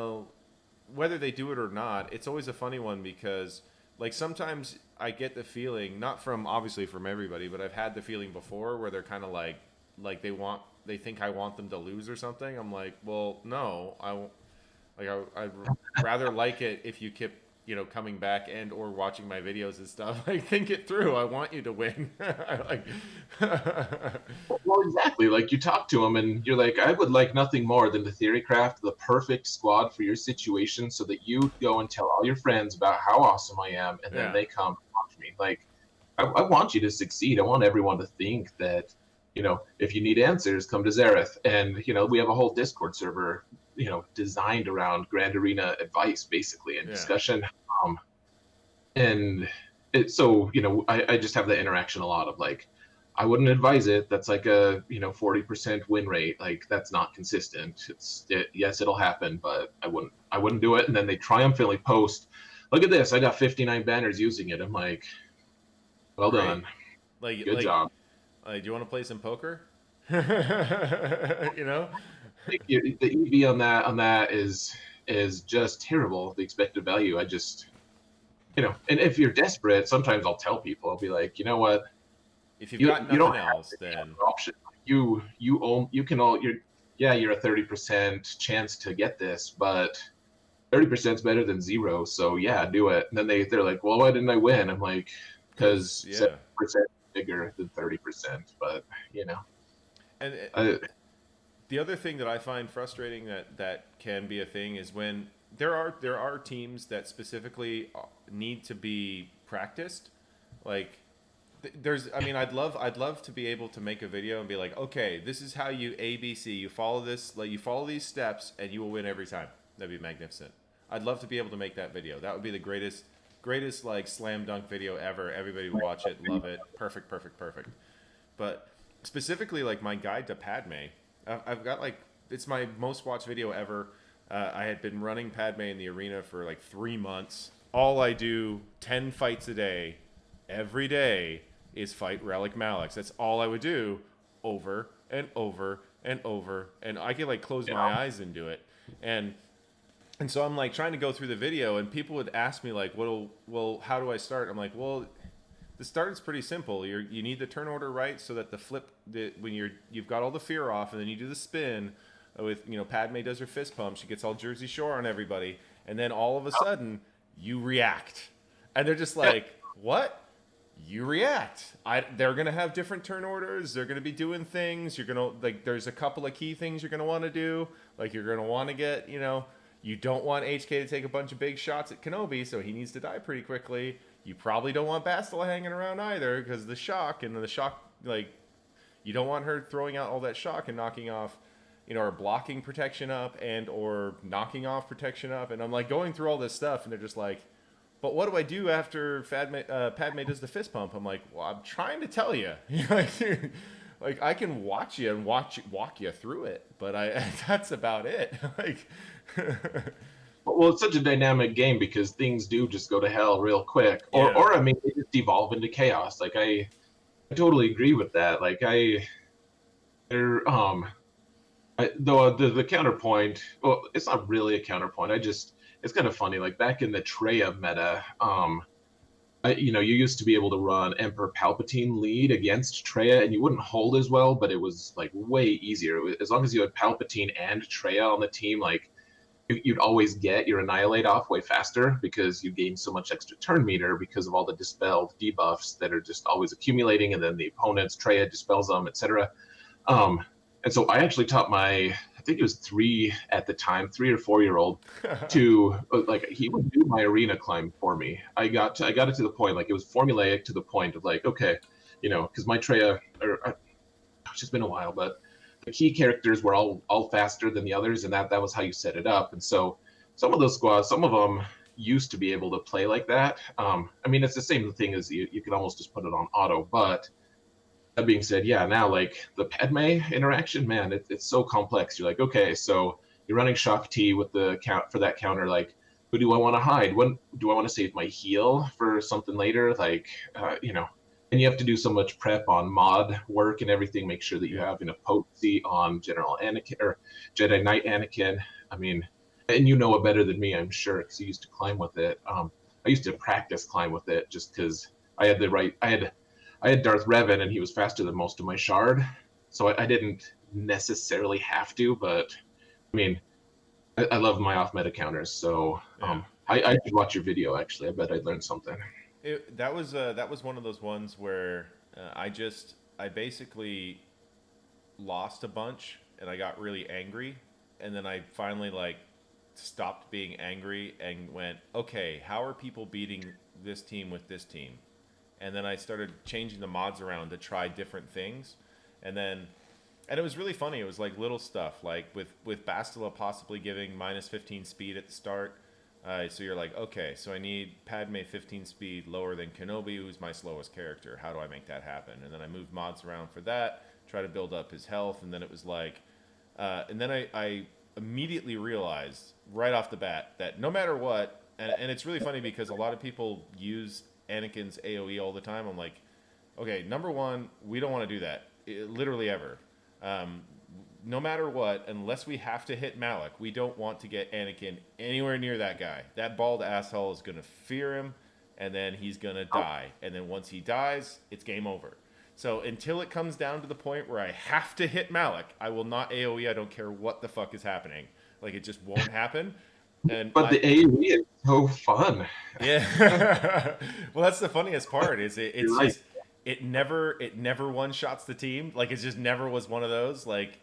whether they do it or not, it's always a funny one because like sometimes I get the feeling, not from obviously from everybody, but I've had the feeling before where they're kind of like they think I want them to lose or something. I'm like, well, no, I'd rather like it if you keep coming back and or watching my videos and stuff. Like, think it through. I want you to win. Like, well, exactly. Like, you talk to them and you're like, I would like nothing more than to theory craft the perfect squad for your situation, so that you go and tell all your friends about how awesome I am, and then they come and watch me. Like, I want you to succeed. I want everyone to think that, if you need answers, come to Xaereth. And, we have a whole Discord server, designed around Grand Arena advice, basically, and discussion. And so, I just have that interaction a lot of like, I wouldn't advise it. That's like a, 40% win rate. Like, that's not consistent. Yes, it'll happen, but I wouldn't do it. And then they triumphantly post, look at this, I got 59 banners using it. I'm like, well done. Like, good job. Do you want to play some poker? The EV on that is just terrible. The expected value. I just, and if you're desperate, sometimes I'll tell people, I'll be like, you know what? If you've got nothing else, then option. You're a 30% chance to get this, but 30% is better than zero. So yeah, do it. And then they're like, well, why didn't I win? I'm like, because 7% bigger than 30%, but And the other thing that I find frustrating that can be a thing is when there are teams that specifically need to be practiced. Like, I'd love to be able to make a video and be like, okay, this is how you ABC. You follow this, like you follow these steps, and you will win every time. That'd be magnificent. I'd love to be able to make that video. That would be the greatest like slam dunk video ever. Everybody would watch it, love it, perfect. But specifically, like my guide to Padme, I've got like, it's my most watched video ever. I had been running Padme in the arena for like 3 months. All I do, 10 fights a day, every day, is fight Relic Malix. That's all I would do, over and over and over. And I could like close my eyes and do it. And so I'm like trying to go through the video, and people would ask me like, well, how do I start? I'm like, well, the start is pretty simple. You need the turn order right so that when you've got all the fear off, and then you do the spin with, Padme does her fist pump, she gets all Jersey Shore on everybody, and then all of a sudden you react, and they're just like, what? You react. They're gonna have different turn orders. They're gonna be doing things. You're gonna like. There's a couple of key things you're gonna want to do. Like, you're gonna want to get, you don't want HK to take a bunch of big shots at Kenobi, so he needs to die pretty quickly. You probably don't want Bastila hanging around either, because the shock, like, you don't want her throwing out all that shock and knocking off, or blocking protection up and or knocking off protection up. And I'm like going through all this stuff, and they're just like, but what do I do after Padme does the fist pump? I'm like, well, I'm trying to tell you. like I can watch you and walk you through it, but I that's about it. Like, Well, it's such a dynamic game because things do just go to hell real quick, yeah, or I mean, they just evolve into chaos. Like I totally agree with that. Like there, though the counterpoint, well, it's not really a counterpoint. It's kind of funny. Like back in the Treya meta, you used to be able to run Emperor Palpatine lead against Treya, and you wouldn't hold as well, but it was like way easier. As long as you had Palpatine and Treya on the team, like you'd always get your Annihilate off way faster because you gain so much extra turn meter because of all the dispelled debuffs that are just always accumulating, and then the opponent's Treya dispels them, etc. Um, and so I actually taught I think it was three at the time, 3 or 4 year old, to like he would do my arena climb for me. I got it to the point like it was formulaic to the point of like okay, because my Treya, it's just been a while, but the key characters were all faster than the others, and that was how you set it up. And so some of those squads, some of them used to be able to play like that. I mean, it's the same thing as you can almost just put it on auto, but that being said, yeah, now like the Padme interaction, man, it's so complex. You're like, okay, so you're running Shock T with the count for that counter. Like, who do I want to hide? When do I want to save my heal for something later? Like, and you have to do so much prep on mod work and everything. Make sure that you have enough potency on General Anakin or Jedi Knight Anakin. I mean, and you know it better than me, I'm sure, because you used to climb with it. I used to practice climb with it just because I had the right. I had Darth Revan, and he was faster than most of my shard, so I didn't necessarily have to. But I mean, I love my off meta counters, so yeah. I should watch your video. Actually, I bet I'd learn something. That was one of those ones where I basically lost a bunch and I got really angry, and then I finally like stopped being angry and went, okay, how are people beating this team with this team? And then I started changing the mods around to try different things, and it was really funny. It was like little stuff, like with Bastila possibly giving -15 speed at the start. So you're like, okay, so I need Padme 15 speed lower than Kenobi, who's my slowest character. How do I make that happen? And then I moved mods around for that, try to build up his health, and then it was like, and then I immediately realized right off the bat that no matter what, and it's really funny because a lot of people use Anakin's AoE all the time. I'm like, okay, number one, we don't want to do that, literally ever. No matter what, unless we have to hit Malik, we don't want to get Anakin anywhere near that guy. That bald asshole is going to fear him, and then he's going to die. And then once he dies, it's game over. So until it comes down to the point where I have to hit Malik, I will not AoE. I don't care what the fuck is happening. Like, it just won't happen. But the AoE is so fun. Yeah. Well, that's the funniest part. It's You're just it never one shots the team. Like, it just never was one of those. Like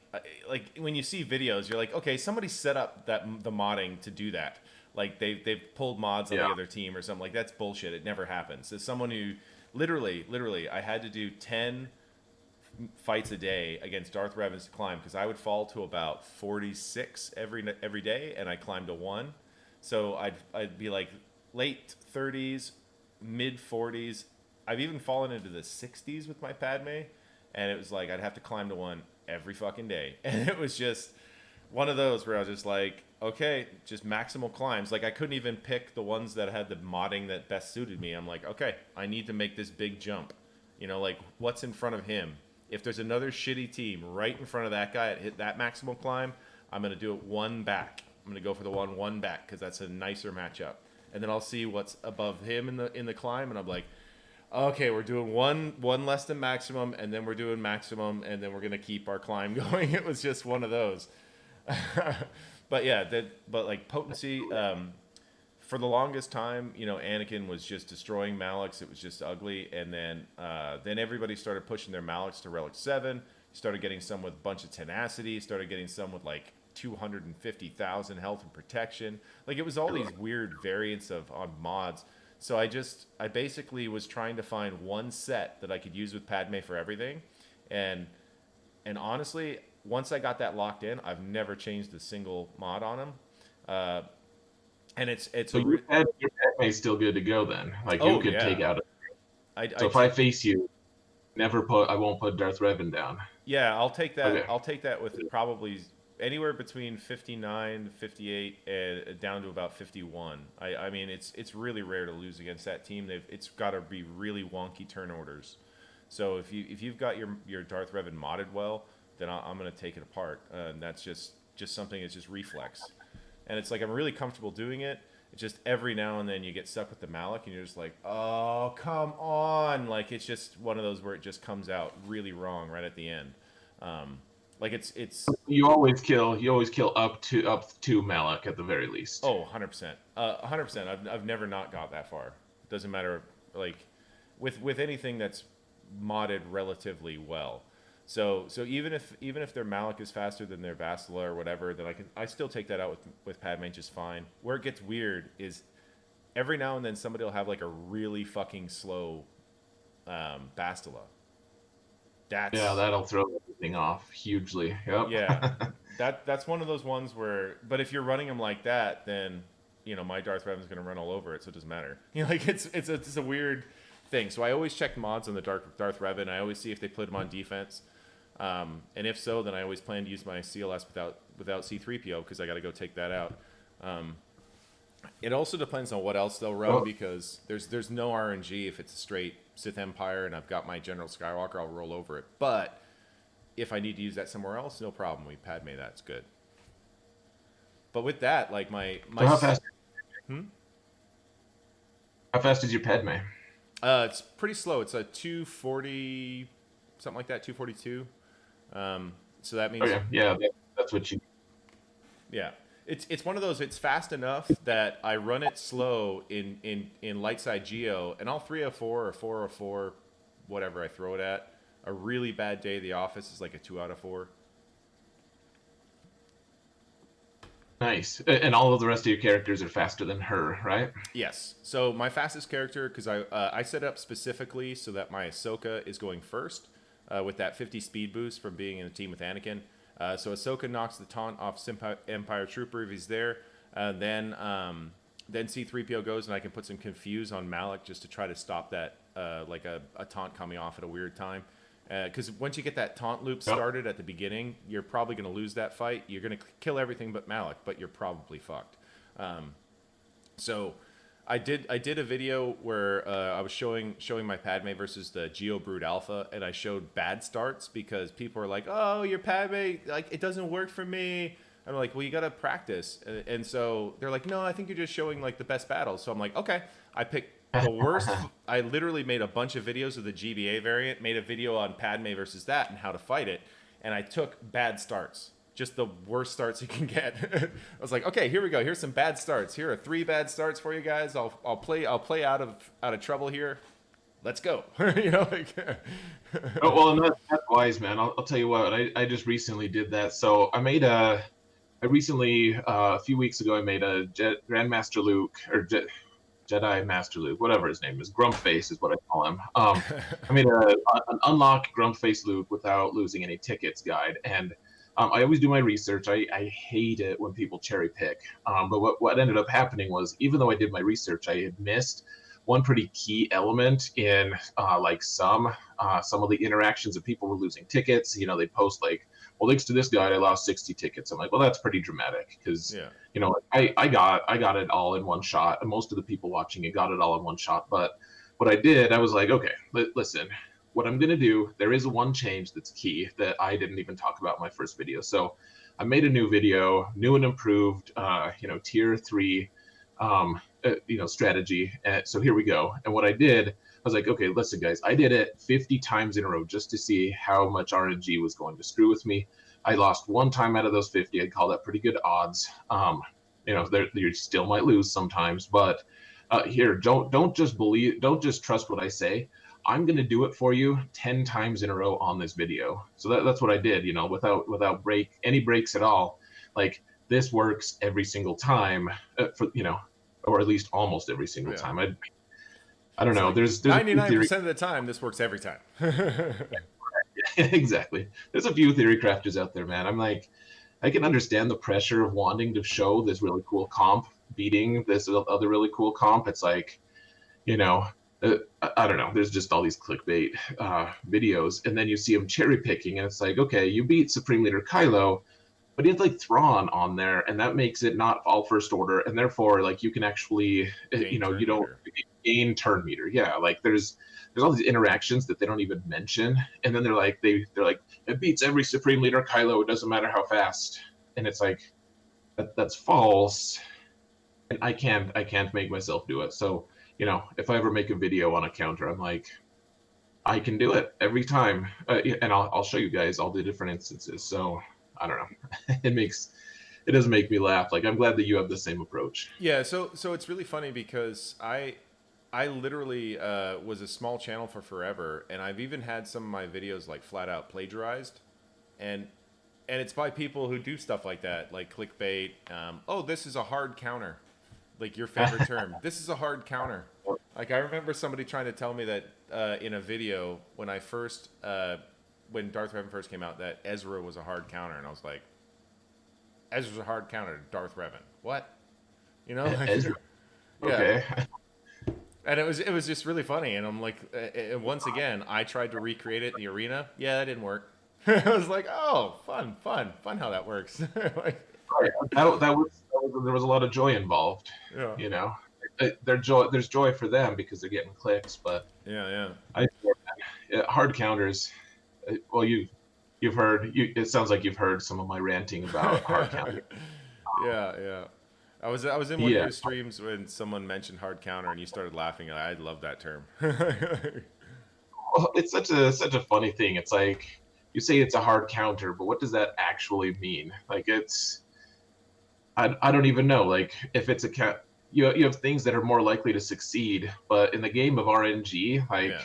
when you see videos, you're like, okay, somebody set up the modding to do that. Like they've pulled mods on the other team or something. Like, that's bullshit. It never happens. As someone who literally, I had to do 10 fights a day against Darth Revan to climb, because I would fall to about 46 every day, and I climbed to 1. So I'd be like late 30s, mid 40s. I've even fallen into the 60s with my Padme, and it was like I'd have to climb to 1 every fucking day, and it was just one of those where I was just like, okay, just maximal climbs. Like, I couldn't even pick the ones that had the modding that best suited me. I'm like, okay, I need to make this big jump. Like, what's in front of him? If there's another shitty team right in front of that guy at hit that maximal climb, I'm going to do it 1 back. I'm going to go for the 1 back because that's a nicer matchup. And then I'll see what's above him in the climb, and I'm like, okay, we're doing one less than maximum, and then we're doing maximum, and then we're going to keep our climb going. It was just one of those. But yeah, but like potency, for the longest time, Anakin was just destroying Maliks. It was just ugly. And then everybody started pushing their Maliks to Relic 7. Started getting some with a bunch of tenacity. Started getting some with like 250,000 health and protection. Like, it was all these weird variants on mods. So I basically was trying to find one set that I could use with Padme for everything. And honestly, once I got that locked in, I've never changed a single mod on him. And it's so your Padme is still good to go then. Like, you could take out I if I face you, I won't put Darth Revan down. Yeah, I'll take that. Okay. I'll take that with probably anywhere between 59, 58, and down to about 51. I mean, it's really rare to lose against that team. It's got to be really wonky turn orders. So if you've got your Darth Revan modded well, then I'm gonna take it apart. And that's just something that's just reflex. And it's like I'm really comfortable doing it. It's just every now and then you get stuck with the Malik, and you're just like, oh come on! Like it's just one of those where it just comes out really wrong right at the end. Like it's You always kill up to Malak at the very least. oh 100%, 100%. I've never not got that far. It doesn't matter like with anything that's modded relatively well. So even if their Malik is faster than their Bastila or whatever, then I still take that out with Padme just fine. Where it gets weird is every now and then somebody will have like a really fucking slow Bastila. That'll throw everything off hugely. Yep. Yeah, that's one of those ones where. But if you're running them like that, then my Darth Revan's gonna run all over it, so it doesn't matter. Like it's a weird thing. So I always check mods on the Darth Revan. I always see if they put him on defense, and if so, then I always plan to use my CLS without C3PO because I got to go take that out. It also depends on what else they'll run because there's no RNG if it's a straight Sith Empire and I've got my General Skywalker, I'll roll over it. But if I need to use that somewhere else, no problem. We Padme that's good. But with that, like my So how fast is your Padme? It's pretty slow. It's a 240, something like that, 242. So that means that's what you. Yeah. It's one of those. It's fast enough that I run it slow in light side geo, and all 304 or 404, whatever I throw it at. A really bad day at the office is like a 2 out of 4. Nice. And all of the rest of your characters are faster than her, right? Yes. So my fastest character, because I set up specifically so that my Ahsoka is going first with that 50 speed boost from being in a team with Anakin. So Ahsoka knocks the taunt off Empire Trooper if he's there. Then C-3PO goes, and I can put some Confuse on Malik just to try to stop that, like a taunt coming off at a weird time. Because once you get that taunt loop started at the beginning, you're probably going to lose that fight. You're going to kill everything but Malik, but you're probably fucked. So I did a video where I was showing my Padme versus the Geo Brood Alpha, and I showed bad starts because people are like, "Oh, your Padme, like it doesn't work for me." I'm like, "Well, you gotta practice," and so they're like, "No, I think you're just showing like the best battles." So I'm like, "Okay." I picked the worst. I literally made a bunch of videos of the GBA variant, made a video on Padme versus that and how to fight it, and I took bad starts. Just the worst starts you can get. I was like, okay, here we go. Here's some bad starts. Here are 3 bad starts for you guys. I'll play out of trouble here. Let's go. Like. Well, and that's wise, man. I'll tell you what. I just recently did that. So I recently a few weeks ago I made a Grandmaster Luke or Jedi Master Luke, whatever his name is. Grumpface is what I call him. I made an unlock Grumpface Luke without losing any tickets guide, and I always do my research. I hate it when people cherry pick. But what ended up happening was, even though I did my research, I had missed one pretty key element in like some of the interactions of people were losing tickets. They post like, well, thanks to this guide, I lost 60 tickets. I'm like, well, that's pretty dramatic because, I got it all in one shot. And most of the people watching it got it all in one shot. But what I did, I was like, okay, listen, what I'm going to do, there is one change that's key that I didn't even talk about in my first video. So I made a new video, new and improved, tier 3, strategy. So here we go. And what I did, I was like, okay, listen, guys, I did it 50 times in a row just to see how much RNG was going to screw with me. I lost 1 time out of those 50. I'd call that pretty good odds. You still might lose sometimes, but here, don't just trust what I say. I'm going to do it for you 10 times in a row on this video. So that's what I did, without any breaks at all. Like, this works every single time or at least almost every single time. I don't know. Like there's 99% of the time, this works every time. Exactly. There's a few theory crafters out there, man. I'm like, I can understand the pressure of wanting to show this really cool comp beating this other really cool comp. It's like, I don't know. There's just all these clickbait videos, and then you see them cherry picking, and it's like, okay, you beat Supreme Leader Kylo, but he had like Thrawn on there, and that makes it not all first order, and therefore like you can actually, Gain turn you don't meter. gain turn meter. Yeah, like there's all these interactions that they don't even mention, and then they're like it beats every Supreme Leader Kylo. It doesn't matter how fast, and it's like that's false, and I can't make myself do it. So if I ever make a video on a counter, I'm like, I can do it every time, and I'll show you guys all the different instances. So I don't know. It doesn't make me laugh. Like I'm glad that you have the same approach. Yeah, so it's really funny because I literally was a small channel for forever, and I've even had some of my videos like flat out plagiarized, and it's by people who do stuff like that, like clickbait. Oh, this is a hard counter, like your favorite term. This is a hard counter. Like I remember somebody trying to tell me that in a video when when Darth Revan first came out, that Ezra was a hard counter, and I was like, Ezra's a hard counter to Darth Revan. What? Like, Ezra. yeah. Okay. And it was just really funny, and I'm like, once again, I tried to recreate it in the arena. Yeah, that didn't work. I was like, oh, fun how that works. Like, Right. There was a lot of joy involved. yeah, There's joy for them because they're getting clicks, but yeah. hard counters. Well, you've heard. It sounds like you've heard some of my ranting about hard counters. Yeah. I was in one of your streams when someone mentioned hard counter, and you started laughing. I love that term. Well, it's such a funny thing. It's like you say it's a hard counter, but what does that actually mean? Like I don't even know. Like if it's you have things that are more likely to succeed, but in the game of RNG, like Yeah.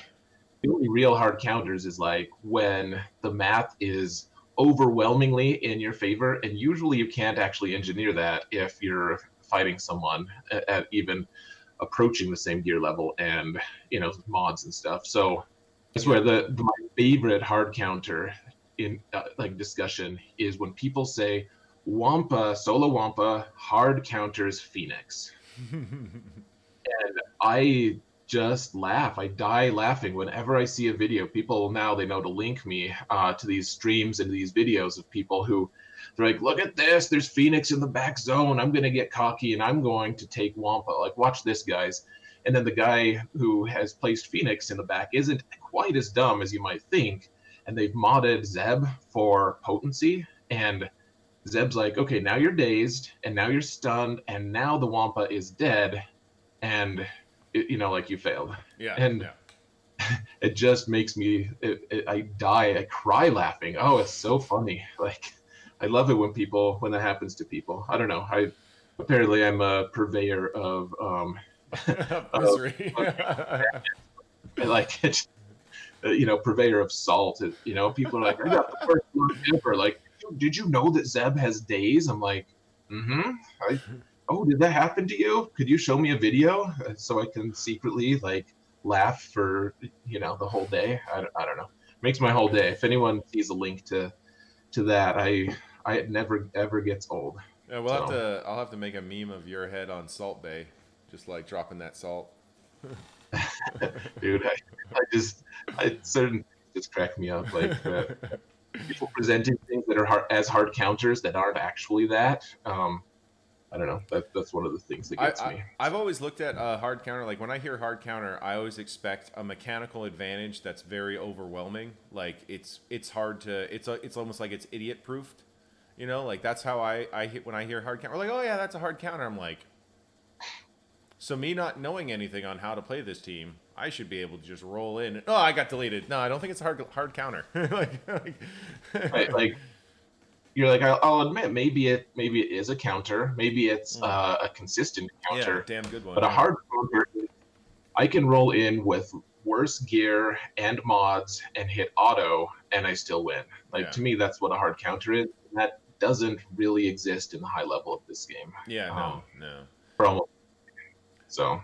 the only real hard counters is like when the math is overwhelmingly in your favor, and usually you can't actually engineer that if you're fighting someone at even approaching the same gear level and mods and stuff. So that's where my favorite hard counter in like discussion is when people say Wampa solo Wampa hard counters Phoenix, and I just laugh. I die laughing whenever I see a video. People now they know to link me to these streams and these videos of people who they're like, look at this. There's Phoenix in the back zone. I'm gonna get cocky and I'm going to take Wampa. Like, watch this, guys. And then the guy who has placed Phoenix in the back isn't quite as dumb as you might think. And they've modded Zeb for potency. And Zeb's like, okay, now you're dazed, and now you're stunned, and now the Wampa is dead, and like you failed. Yeah. And it just makes me, I die, I cry laughing. Oh, it's so funny. Like, I love it when that happens to people. I don't know. Apparently I'm a purveyor of Misery. like it, purveyor of salt. People are like, I got the first one ever. Like, did you know that Zeb has days? I'm like, oh, did that happen to you? Could you show me a video so I can secretly like laugh for the whole day? I don't know. Makes my whole day. If anyone sees a link to that, it never ever gets old. Yeah, I'll have to make a meme of your head on Salt Bay, just like dropping that salt. Dude, certain things just crack me up. Like people presenting things that are as hard counters that aren't actually that. I don't know. That's one of the things that gets me. I've always looked at a hard counter. Like when I hear hard counter, I always expect a mechanical advantage that's very overwhelming. Like it's hard to. It's almost like it's idiot proofed. Like that's how I hit when I hear hard counter. Like, oh yeah, that's a hard counter. I'm like, so me not knowing anything on how to play this team, I should be able to just roll in. Oh, I got deleted. No, I don't think it's a hard counter. Like you're like, I'll admit, maybe it is a counter, maybe it's a consistent counter, yeah, damn good one. But a hard counter, I can roll in with worse gear and mods and hit auto, and I still win. Like to me, that's what a hard counter is. And that doesn't really exist in the high level of this game. Yeah, no. So,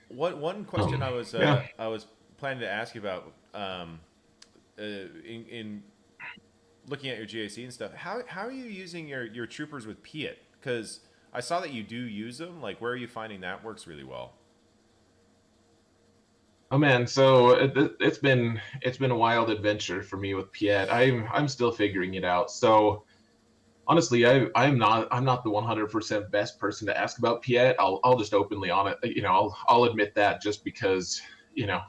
one question I was planning to ask you about in looking at your GAC and stuff. How are you using your troopers with Piet? Because I saw that you do use them. Like, where are you finding that works really well? Oh man, so it's been a wild adventure for me with Piet. I'm still figuring it out. So honestly, I'm not the 100% best person to ask about Piet. I'll just openly on it. I'll admit that just because you know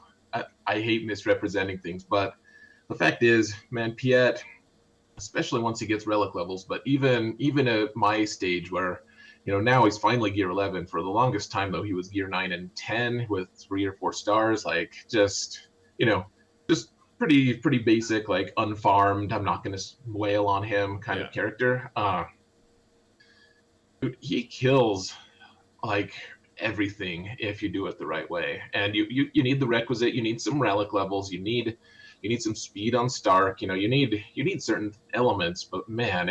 I hate misrepresenting things. But the fact is, man, Piet, especially once he gets relic levels, but even at my stage where now he's finally gear 11. For the longest time though, he was gear 9 and 10 with 3 or 4 stars, like you know just pretty basic, like unfarmed, I'm not going to wail on him kind Yeah. of character. He kills like everything if you do it the right way, and you need the requisite. You need some relic levels, you need some speed on Stark, you need certain elements. But man,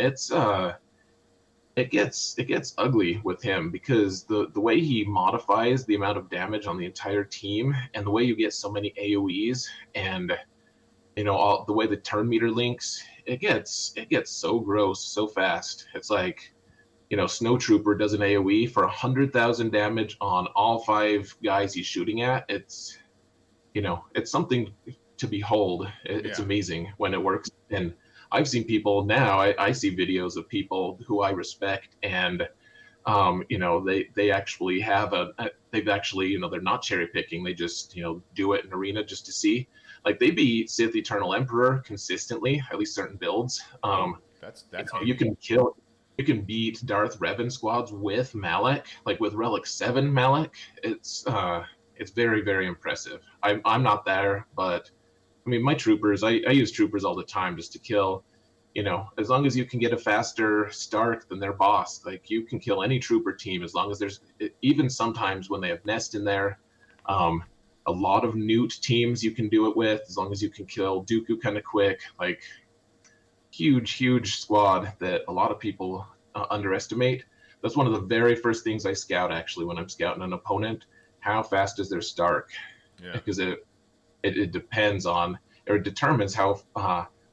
it gets ugly with him because the way he modifies the amount of damage on the entire team, and the way you get so many AoEs, and the way the turn meter links, it gets so gross so fast. It's like, Snow Trooper does an AoE for 100,000 damage on all 5 guys he's shooting at. It's something to behold. It's Yeah. amazing when it works. And I've seen people now. I see videos of people who I respect, and they actually they've actually, they're not cherry picking. They just do it in arena just to see. Like, they beat Sith Eternal Emperor consistently, at least certain builds. Oh, that's You handy. can kill. You can beat Darth Revan squads with Malak, like with Relic 7 Malak. It's very, very impressive. I'm not there, but I mean, my troopers, I use troopers all the time just to kill. As long as you can get a faster Stark than their boss, like, you can kill any trooper team as long as even sometimes when they have Nest in there. Um, a lot of Newt teams you can do it with as long as you can kill Dooku kind of quick. Like, huge squad that a lot of people underestimate. That's one of the very first things I scout, actually, when I'm scouting an opponent. How fast is their Stark? Yeah. Because it depends on, or it determines how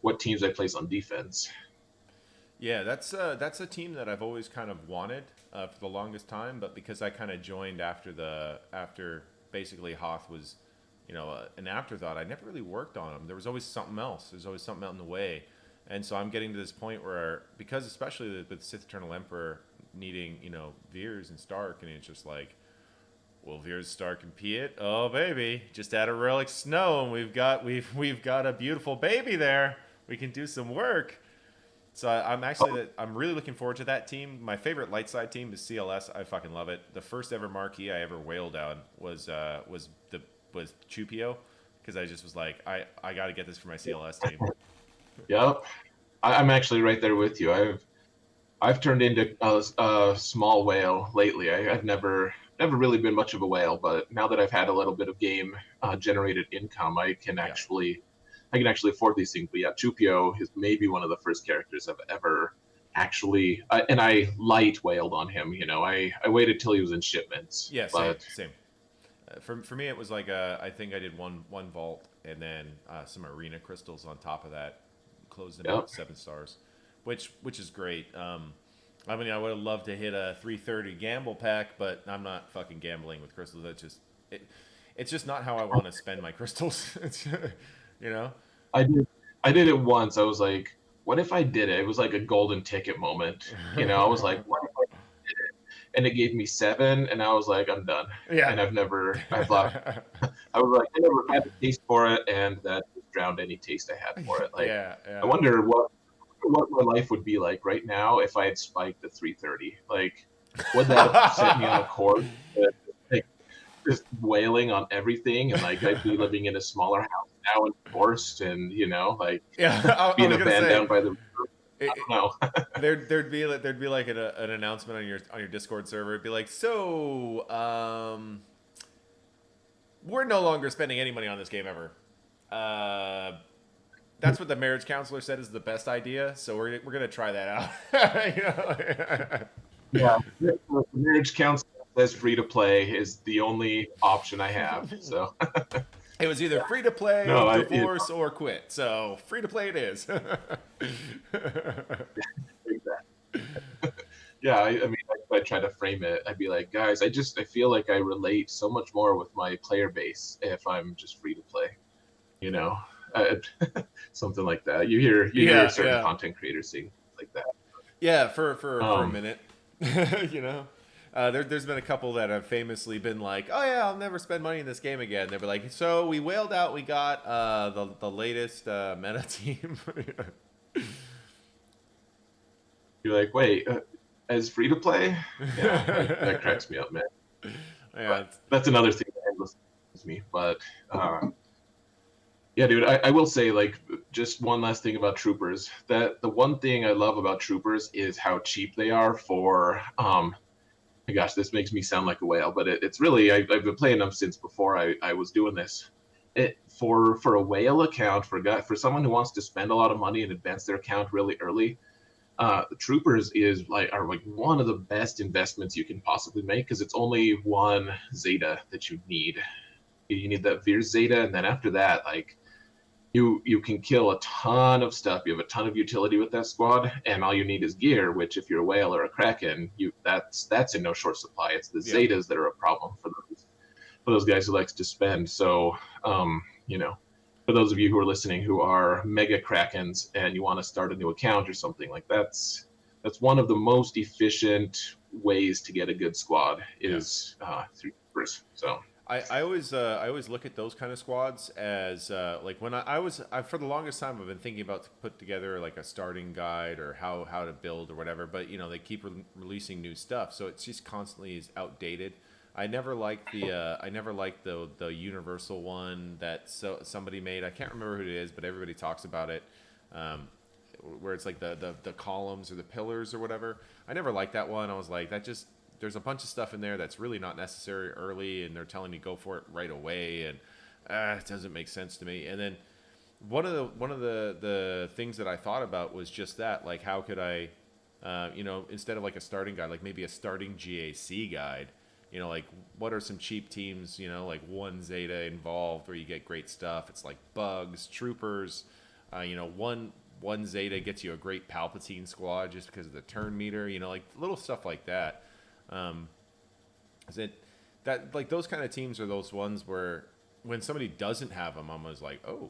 what teams I place on defense. Yeah, that's a team that I've always kind of wanted for the longest time, but because I kind of joined after basically Hoth was, an afterthought. I never really worked on him. There was always something else. There's always something out in the way, and so I'm getting to this point where, because especially with Sith Eternal Emperor needing Veers and Stark, and it's just like, well, Veers, Stark, and Piet. Oh baby, just add a relic Snow, and we've got a beautiful baby there. We can do some work. So I'm really looking forward to that team. My favorite light side team is CLS. I fucking love it. The first ever marquee I ever whaled on was Chupio, because I just was like, I got to get this for my CLS team. Yep, I'm actually right there with you. I've turned into a small whale lately. I've never really been much of a whale, but now that I've had a little bit of game generated income, Yeah. I can actually afford these things. But yeah, Chupio is maybe one of the first characters I've ever actually, and I light whaled on him. I waited till he was in shipments, Yeah. Same. but Same. For me, it was like I think I did one vault and then some arena crystals on top of that, closed them yep. out 7 stars, which is great. I mean, I would have loved to hit a 330 gamble pack, but I'm not fucking gambling with crystals. It's just not how I want to spend my crystals. It's, you know. I did I did it once. I was like, what if I did it? It was like a golden ticket moment. I was like, what if I did it? And it gave me 7, and I was like, I'm done. Yeah. And I've lost. I was like, I never had a taste for it, and that just drowned any taste I had for it. Like, Yeah. I Yeah. wonder what my life would be like right now if I had spiked the 330. Like, would that have set me on a course? Like, just wailing on everything, and like I'd be living in a smaller house now and forced, and like Yeah. I being was a gonna van say down by the river. I it, don't know. there'd be like an announcement on your Discord server. It'd be like, so we're no longer spending any money on this game ever. Uh, that's what the marriage counselor said is the best idea. So we're gonna try that out. You know? Yeah, the marriage council says free to play is the only option I have. So It was either free to play, no, divorce, or quit. So free to play it is. exactly. Yeah, I mean, I try to frame it, I'd be like, guys, I feel like I relate so much more with my player base if I'm just free to play, you know, uh, something like that. You hear Yeah, certain yeah, content creators saying like that. yeah. For a Um, minute, you know. There's been a couple that have famously been like, "Oh yeah, I'll never spend money in this game again." They were like, "So we whaled out. We got the latest meta team." you're like, wait, as free to play? Yeah, that cracks me up, man. Yeah, But that's another thing that endlessly me. But yeah, dude, I will say, like, just one last thing about troopers. That the one thing I love about troopers is how cheap they are for. My gosh, this makes me sound like a whale, but it's really I've been playing them since before I was doing this. For a whale account for someone who wants to spend a lot of money and advance their account really early, the troopers are like one of the best investments you can possibly make because it's only one Zeta that you need. You need that Veer Zeta, and then after that, like you can kill a ton of stuff. You have a ton of utility with that squad, and all you need is gear. Which, if you're a whale or a kraken, that's in no short supply. It's the yeah, Zetas that are a problem for those guys who likes to spend. So, you know, for those of you who are listening who are mega krakens and you want to start a new account or something like that's one of the most efficient ways to get a good squad yeah. is through troopers. So. I always look at those kind of squads as like when for the longest time I've been thinking about to put together like a starting guide or how to build or whatever, but you know they keep releasing new stuff, so it's just constantly is outdated. I never liked the universal one that somebody made. I can't remember who it is, but everybody talks about it. Um, where it's like the columns or the pillars or whatever. I never liked that one. I was like, that just there's a bunch of stuff in there that's really not necessary early, and they're telling me go for it right away, and it doesn't make sense to me. And then one of the things that I thought about was just that, like how could I, instead of like a starting guide, like maybe a starting GAC guide. You know, like what are some cheap teams? You know, like one Zeta involved where you get great stuff. It's like bugs, troopers. One Zeta gets you a great Palpatine squad just because of the turn meter. You know, like little stuff like that. Um, is it that like those kind of teams are those ones where when somebody doesn't have them, I'm always like, oh,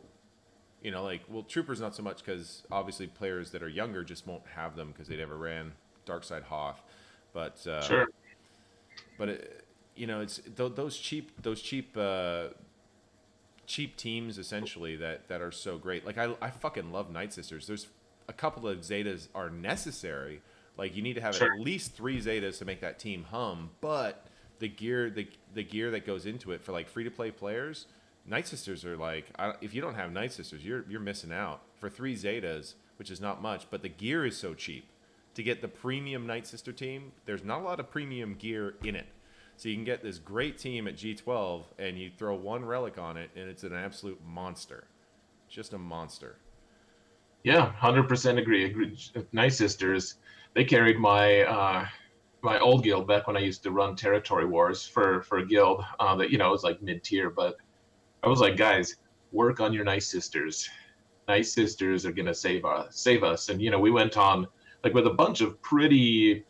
like well, troopers not so much because obviously players that are younger just won't have them because they never ran Darkside Hoth, but Sure. it's those cheap teams essentially that are so great. Like I fucking love Night Sisters. There's a couple of Zetas are necessary. Like you need to have Sure. at least 3 Zetas to make that team hum. But the gear that goes into it for like free to play players, Night Sisters are like if you don't have Night Sisters, you're missing out for 3 Zetas, which is not much. But the gear is so cheap to get the premium Night Sister team. There's not a lot of premium gear in it. So you can get this great team at G12, and you throw one relic on it, and it's an absolute monster. Just a monster. Yeah, 100% agree. Night Sisters, they carried my old guild back when I used to run territory wars for a guild that was like mid tier, but I was like, guys, work on your Night Sisters. Night Sisters are gonna save us, and we went on like with a bunch of pretty,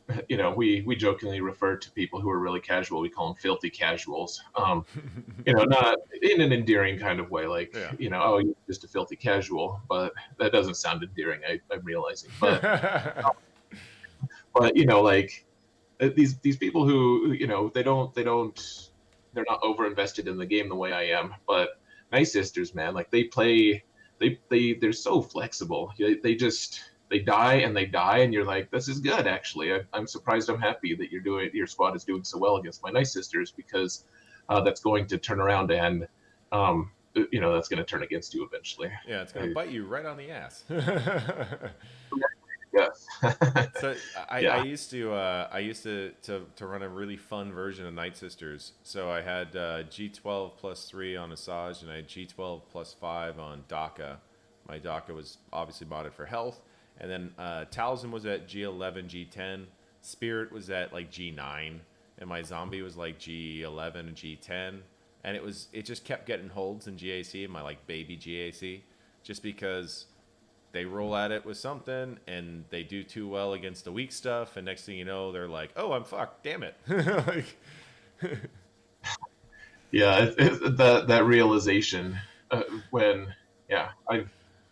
we jokingly refer to people who are really casual. We call them filthy casuals. Not in an endearing kind of way, like, Yeah. oh, you're just a filthy casual, but that doesn't sound endearing, I'm realizing. But like these people who, they're not over invested in the game the way I am. But Night Sisters, man, like they're so flexible. They die and they die, and you're like, this is good actually. I'm surprised. I'm happy that your squad is doing so well against my Night Sisters because that's going to turn around and that's going to turn against you eventually. Yeah, it's gonna bite you right on the ass. Yes. So I Yeah. used to run a really fun version of Night Sisters. So I had G12 plus 3 on Asajj, and I had G12 plus 5 on Daka. My Daka was obviously modded for health, and then Talzin was at G11, G10. Spirit was at like G9, and my zombie was like G11 and G10. And it just kept getting holds in GAC, my like baby GAC, just because they roll at it with something, and they do too well against the weak stuff, and next thing you know, they're like, "Oh, I'm fucked. Damn it!" Like, Yeah, that realization when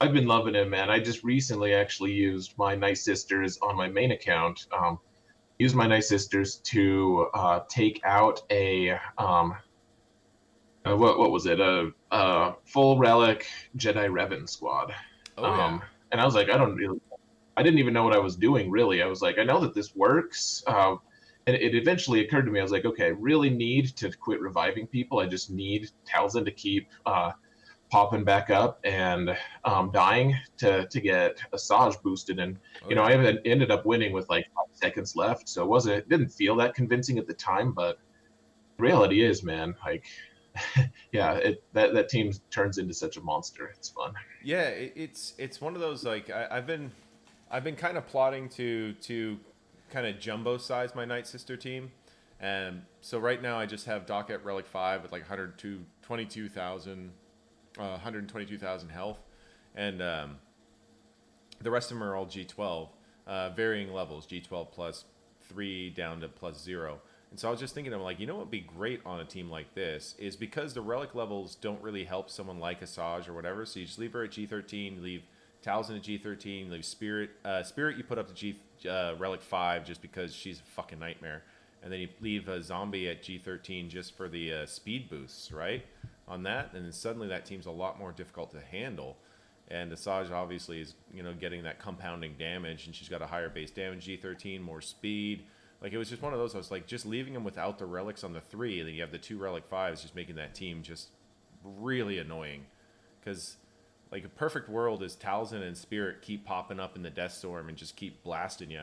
I've been loving it, man. I just recently actually used my Night Sisters on my main account. Used my Night Sisters to take out a what was it, a full relic Jedi Revan squad. oh yeah, And I was like, I didn't even know what I was doing really. I was like, I know that this works. And it eventually occurred to me, I was like, okay, I really need to quit reviving people. I just need Talzin to keep popping back up and dying to get Asajj boosted. And oh you know, yeah. I ended up winning with like 5 seconds left, so it didn't feel that convincing at the time. But the reality is, man, like, yeah, that team turns into such a monster. It's fun. Yeah, it's one of those like I've been kind of plotting to kind of jumbo size my Night Sister team, and so right now I just have Doc at Relic 5 with like 122,000 health, and the rest of them are all G12, varying levels, G12 plus 3 down to plus 0. And so I was just thinking, I'm like, you know what would be great on a team like this is because the relic levels don't really help someone like Asajj or whatever. So you just leave her at G13, leave Talzin at G13, leave Spirit. Spirit you put up to relic 5 just because she's a fucking nightmare. And then you leave a zombie at G13 just for the speed boosts, right? On that. And then suddenly that team's a lot more difficult to handle. And Asajj obviously is, you know, getting that compounding damage, and she's got a higher base damage, G13, more speed. Like, it was just one of those, I was like, just leaving them without the relics on the 3, and then you have the 2 relic 5s, just making that team just really annoying. Because, like, a perfect world is Talzin and Spirit keep popping up in the Death Storm and just keep blasting you.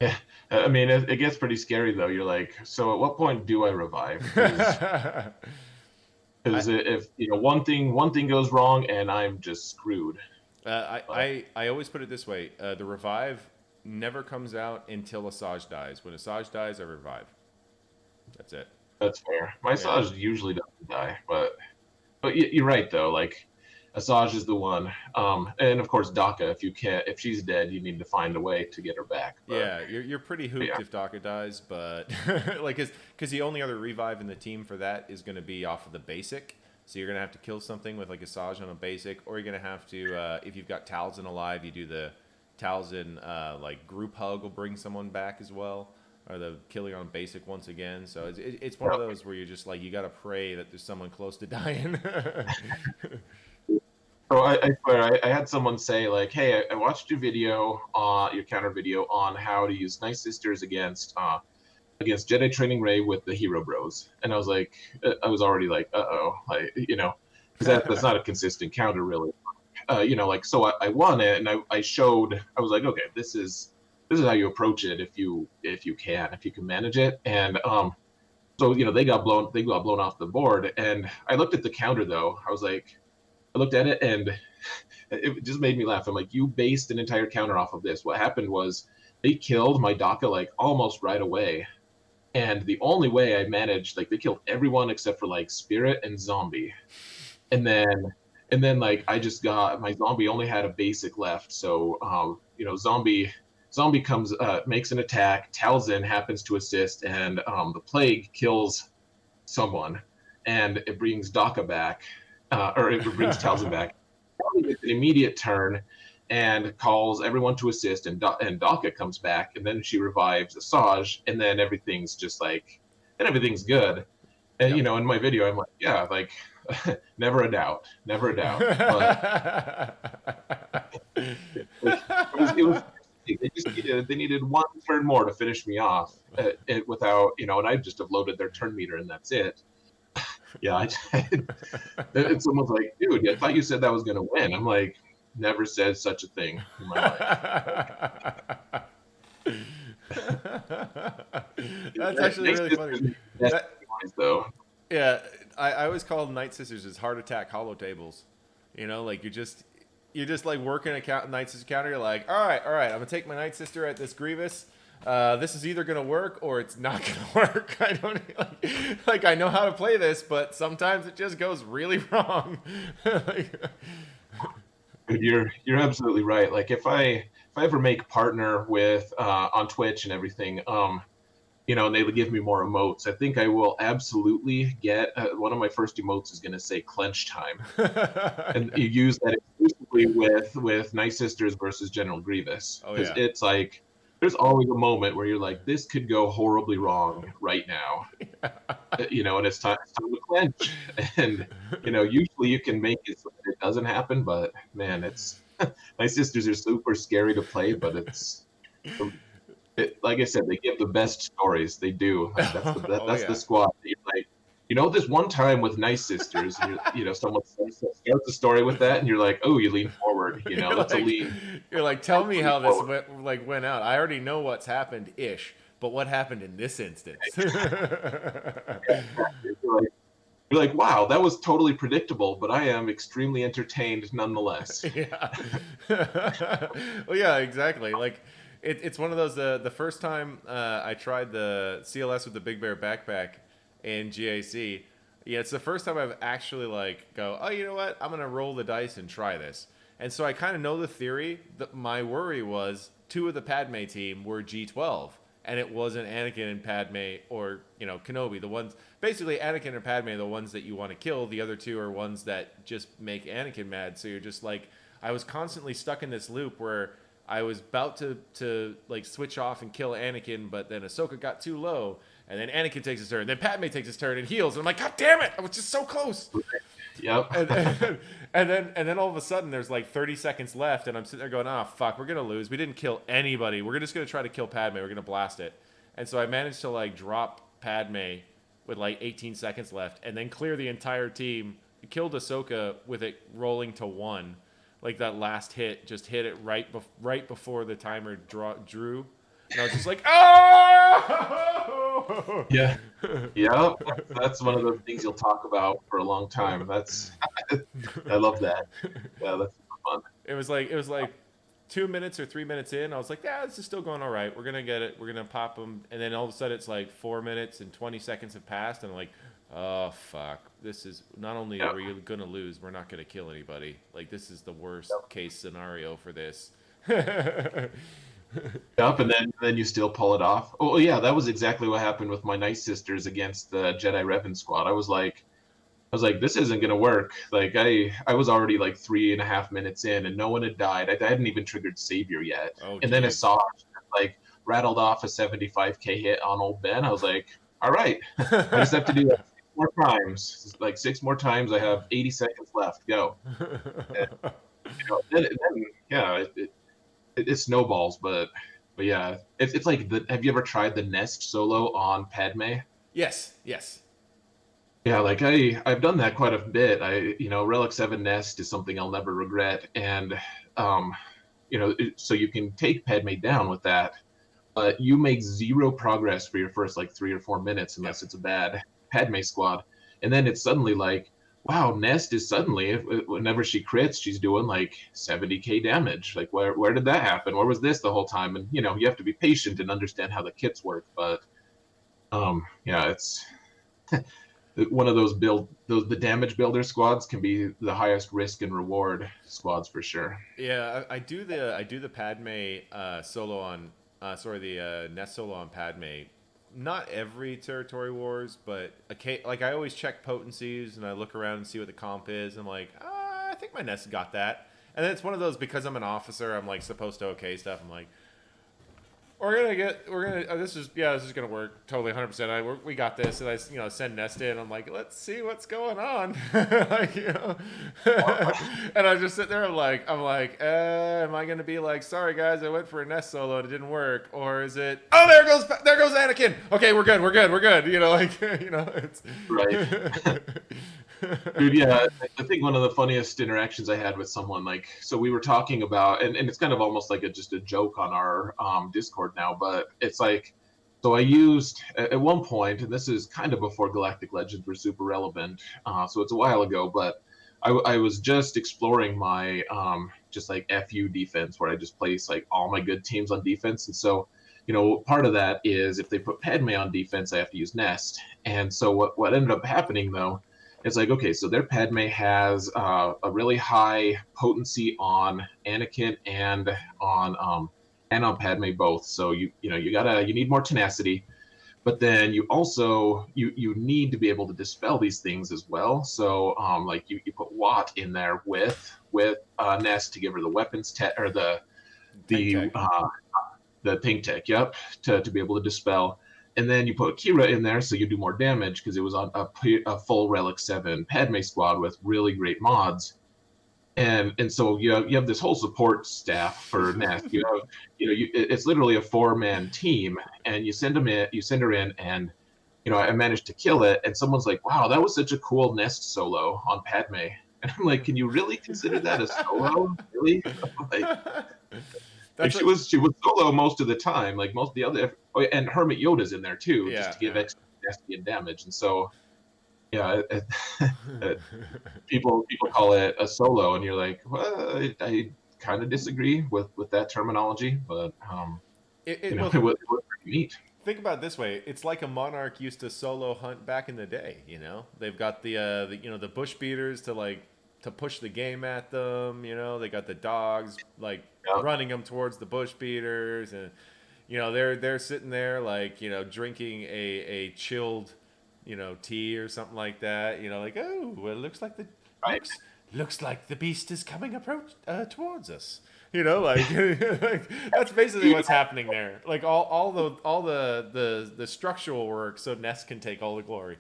Yeah, I mean, it gets pretty scary though. You're like, so at what point do I revive? Because if you know one thing goes wrong and I'm just screwed. But I always put it this way: the revive never comes out until Asajj dies. When Asajj dies, I revive. That's it. that's fair. My Yeah. Asajj usually doesn't die, but you're right though. Like Asajj is the one, and of course Daka. If she's dead, you need to find a way to get her back. But Yeah, you're pretty hooped yeah, if Daka dies, but like, because the only other revive in the team for that is going to be off of the basic. So you're gonna have to kill something with like Asajj on a basic, or you're gonna have to if you've got Talzin alive, you do the Talzin like group hug will bring someone back as well, or the killing on basic once again. So it's one of those where you're just like you gotta pray that there's someone close to dying. so I swear I had someone say like, hey, I watched your video, your counter video on how to use Night Sisters against Jedi Training Ray with the Hero Bros, and I was like, I was already like, like you know, because that's not a consistent counter really. You know, like so I won it, and I showed. I was like, okay, this is how you approach it if you can manage it, and so you know they got blown off the board, and I looked at the counter though. I was like, I looked at it, and it just made me laugh. I'm like, you based an entire counter off of this. What happened was they killed my Daka like almost right away. And the only way I managed, like they killed everyone except for like Spirit and Zombie. And then like I just got my Zombie only had a basic left. So you know, Zombie comes makes an attack, Talzin happens to assist, and the plague kills someone, and it brings Daka back, or it brings Talzin back. An immediate turn and calls everyone to assist, and Daka comes back, and then she revives Asajj, and then everything's just like, and everything's good. And Yep. you know, in my video, I'm like, yeah, like, never a doubt, never a doubt. But it was they needed one turn more to finish me off, without you know, and I just have loaded their turn meter, and that's it. Yeah, it's almost like, dude, I thought you said that was gonna win. I'm like, never said such a thing in my life. That's actually really funny. Though. Yeah, I always call Night Sisters as heart attack hollow tables. You know, like you're just like working a Night Sister counter. You're like, all right, I'm gonna take my Night Sister at this Grievous. This is either gonna work or it's not gonna work. I don't like I know how to play this, but sometimes it just goes really wrong. Like, You're absolutely right. Like if I ever make partner with on Twitch and everything, and they would give me more emotes, I think I will absolutely get one of my first emotes is going to say clench time, and you use that exclusively with Night Sisters versus General Grievous, Oh because yeah. it's like there's always a moment where you're like, this could go horribly wrong right now, and it's time to clench, and usually you can make it so that it doesn't happen, but man, it's Night Sisters are super scary to play, but like I said, they give the best stories. They do. Like Oh that's the yeah. squad. That you're like, this one time with Nice Sisters, and someone starts the story with that, and you're like, oh, you lean forward. You're That's a like, lean. you're like, tell me Lean how this forward. went out. I already know what's happened ish, but what happened in this instance? You're like, wow, that was totally predictable, but I am extremely entertained nonetheless. Yeah. Well, yeah, exactly. Like, it's one of those. The first time I tried the CLS with the Big Bear backpack in GAC, yeah, it's the first time I've actually like go, oh, you know what? I'm gonna roll the dice and try this. And so I kind of know the theory. My worry was two of the Padme team were G12, and it wasn't Anakin and Padme or Kenobi. The ones basically Anakin and Padme are the ones that you want to kill. The other two are ones that just make Anakin mad. So you're just like, I was constantly stuck in this loop where I was about to like switch off and kill Anakin, but then Ahsoka got too low, and then Anakin takes his turn, then Padme takes his turn and heals, and I'm like, God damn it! I was just so close. Yep. And then all of a sudden there's like 30 seconds left, and I'm sitting there going, ah, fuck, we're gonna lose. We didn't kill anybody. We're just gonna try to kill Padme. We're gonna blast it. And so I managed to like drop Padme with like 18 seconds left, and then clear the entire team. Killed Ahsoka with it rolling to 1. Like that last hit, just hit it right before the timer drew. And I was just like, oh! Yeah. Yeah. That's one of those things you'll talk about for a long time. I love that. Yeah, that's fun. It was like 2 minutes or 3 minutes in. I was like, yeah, this is still going all right. We're gonna get it. We're gonna pop them. And then all of a sudden, it's like 4 minutes and 20 seconds have passed, and I'm like, oh fuck, this is not only Yeah. are we gonna lose, we're not gonna kill anybody. Like, this is the worst case scenario for this. Yep, and then you still pull it off. Oh yeah, that was exactly what happened with my Night Sisters against the Jedi Revan squad. I was like, this isn't gonna work. Like I was already like 3.5 minutes in, and no one had died. I hadn't even triggered Savior yet, Oh and then jeez. Asajj like rattled off a 75k hit on old Ben. I was like, all right, I just have to do that 6 more times. Like 6 more times. I have 80 seconds left. Go. And, then yeah, it snowballs, but yeah, it's like have you ever tried the Nest solo on Padme? Yes, yes. Yeah, like I've done that quite a bit. Relic 7 Nest is something I'll never regret, and um, so you can take Padme down with that, but you make zero progress for your first like 3 or 4 minutes Yep. unless it's a bad Padme squad, and then it's suddenly like, wow, Nest is suddenly whenever she crits, she's doing like 70k damage. Like where did that happen? Where was this the whole time? And you have to be patient and understand how the kits work, but yeah, it's one of the damage builder squads can be the highest risk and reward squads for sure. Yeah, I do the Padme solo on the Nest solo on Padme. Not every territory wars, but like I always check potencies and I look around and see what the comp is. I'm like, I think my Nest got that. And then it's one of those, because I'm an officer, I'm like supposed to okay stuff. I'm like, this is gonna work totally 100%. We got this, and I send Nest in. I'm like, let's see what's going on, like, and I just sit there. I'm like, am I gonna be like, sorry guys, I went for a Nest solo and it didn't work, or is it? Oh, there goes Anakin. Okay, we're good. It's Right. Dude, yeah, I think one of the funniest interactions I had with someone, like, so we were talking about, and it's kind of almost like just a joke on our Discord now, but it's like, so I used at one point, and this is kind of before Galactic Legends were super relevant, so it's a while ago, but I was just exploring my just like FU defense, where I just place like all my good teams on defense, and so part of that is if they put Padme on defense, I have to use Nest, and so what ended up happening though It's like, okay, so their Padme has a really high potency on Anakin and on Padme both. So you need more tenacity, but then you need to be able to dispel these things as well. So like you put Watt in there with Nest to give her the weapons tech or Tank the tech. think tech, yep, to be able to dispel. And then you put Kira in there, so you do more damage because it was on a full Relic 7 Padme squad with really great mods. And so you have this whole support staff for Nest. It's literally a 4-man team, and you send her in, and I managed to kill it. And someone's like, "Wow, that was such a cool Nest solo on Padme." And I'm like, "Can you really consider that a solo? Really?" like, like That's she was solo most of the time. Like most of the other, and Hermit Yoda's in there too, just yeah, to give yeah. extra nasty and damage. And so yeah, people call it a solo, and you're like, well, I kind of disagree with that terminology, but Well, it was pretty neat. think about it this way: it's like a monarch used to solo hunt back in the day. They've got the bush beaters to push the game at them. They got the dogs like Yeah, running them towards the bush beaters, and they're sitting there like drinking a chilled tea or something like that. Like, oh, well, it looks like the right. looks like the beast is coming approach towards us. Like, like that's basically what's happening there. Like all the structural work, so Nest can take all the glory.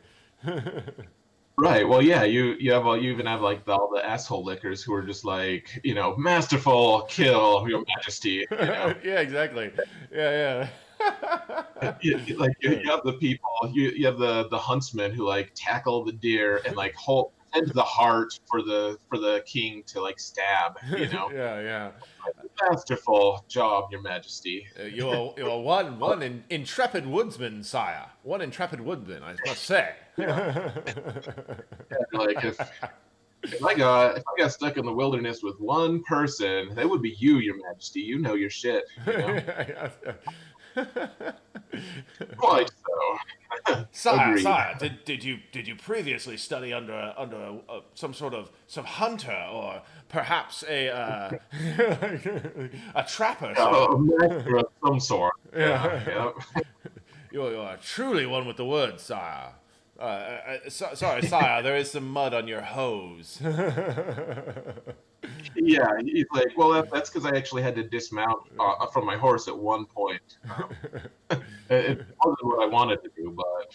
Right. Well, yeah, you even have like all the asshole lickers who are just like, masterful kill, Your Majesty. Yeah, exactly. Yeah, You yeah. have the people, you have the huntsmen who like tackle the deer and like hold tend to the heart for the king to like stab. Yeah, yeah. Masterful job, Your Majesty. You are one intrepid woodsman, sire. One intrepid woodsman, I must say. Yeah, like if I got stuck in the wilderness with one person, that would be you, Your Majesty. You know your shit. Yeah, yeah. Quite so. Sire, Agreed. sire, did you previously study under some sort of some hunter or perhaps a trapper, sir? A master of some sort. Yeah, Yeah. yeah. You're truly one with the woods, sire. Sorry, sire, there is some mud on your hose. Yeah, he's like, well, that's because I actually had to dismount from my horse at one point. It wasn't what I wanted to do, but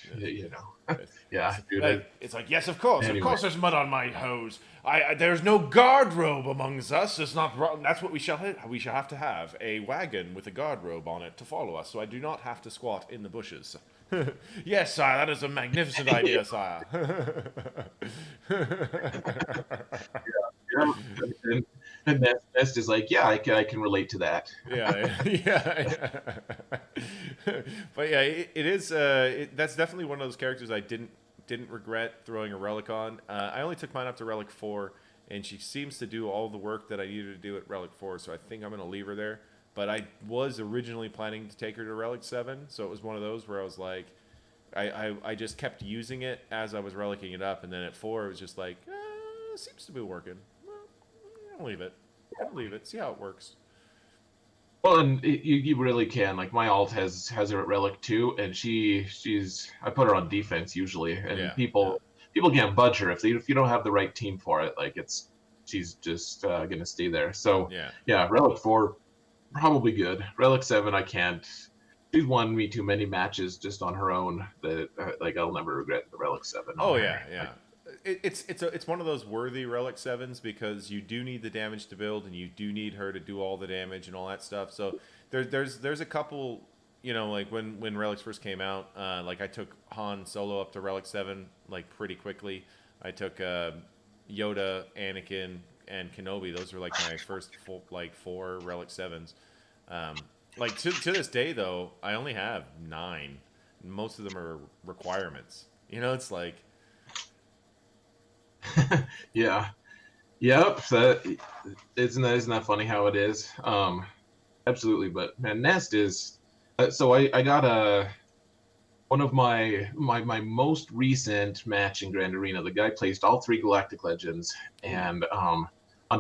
yeah, dude. It's like, yes, of Anyway, course, there's mud on my hose. There's no guard robe amongst us. It's not. That's what we shall have. We shall have to have a wagon with a guard robe on it to follow us, so I do not have to squat in the bushes. Yes, sire, that is a magnificent idea, sire. yeah, and Nest is like, yeah, I can relate to that. Yeah, yeah, but yeah, it is. That's definitely one of those characters I didn't regret throwing a relic on. I only took mine up to Relic 4, and she seems to do all the work that I needed to do at Relic 4. So I think I'm gonna leave her there. But I was originally planning to take her to Relic 7, so it was one of those where I was like, I just kept using it as I was relicing it up, and then at 4 it was just like, seems to be working. Well, I'll leave it. I'll leave it. See how it works. Well, and you really can. Like my alt has her at Relic 2, and I put her on defense usually, and Yeah, yeah, people can't budge her if you don't have the right team for it. Like she's just gonna stay there. So yeah. yeah, Relic 4 probably good. Relic 7 I can't. She's won me too many matches just on her own that like I'll never regret the Relic 7 on Oh her. yeah, yeah. It's one of those worthy Relic 7s because you do need the damage to build, and you do need her to do all the damage and all that stuff. So there's a couple, like when Relics first came out, like I took Han Solo up to Relic 7 like pretty quickly. I took Yoda, Anakin, and Kenobi. Those were like my first full, like 4 Relic 7s. Like to this day though, I only have 9. Most of them are requirements. It's like. Yeah. Yep. That isn't that funny how it is? Absolutely. But man, Nest is. So I got one of my most recent match in Grand Arena, the guy placed all 3 Galactic Legends and on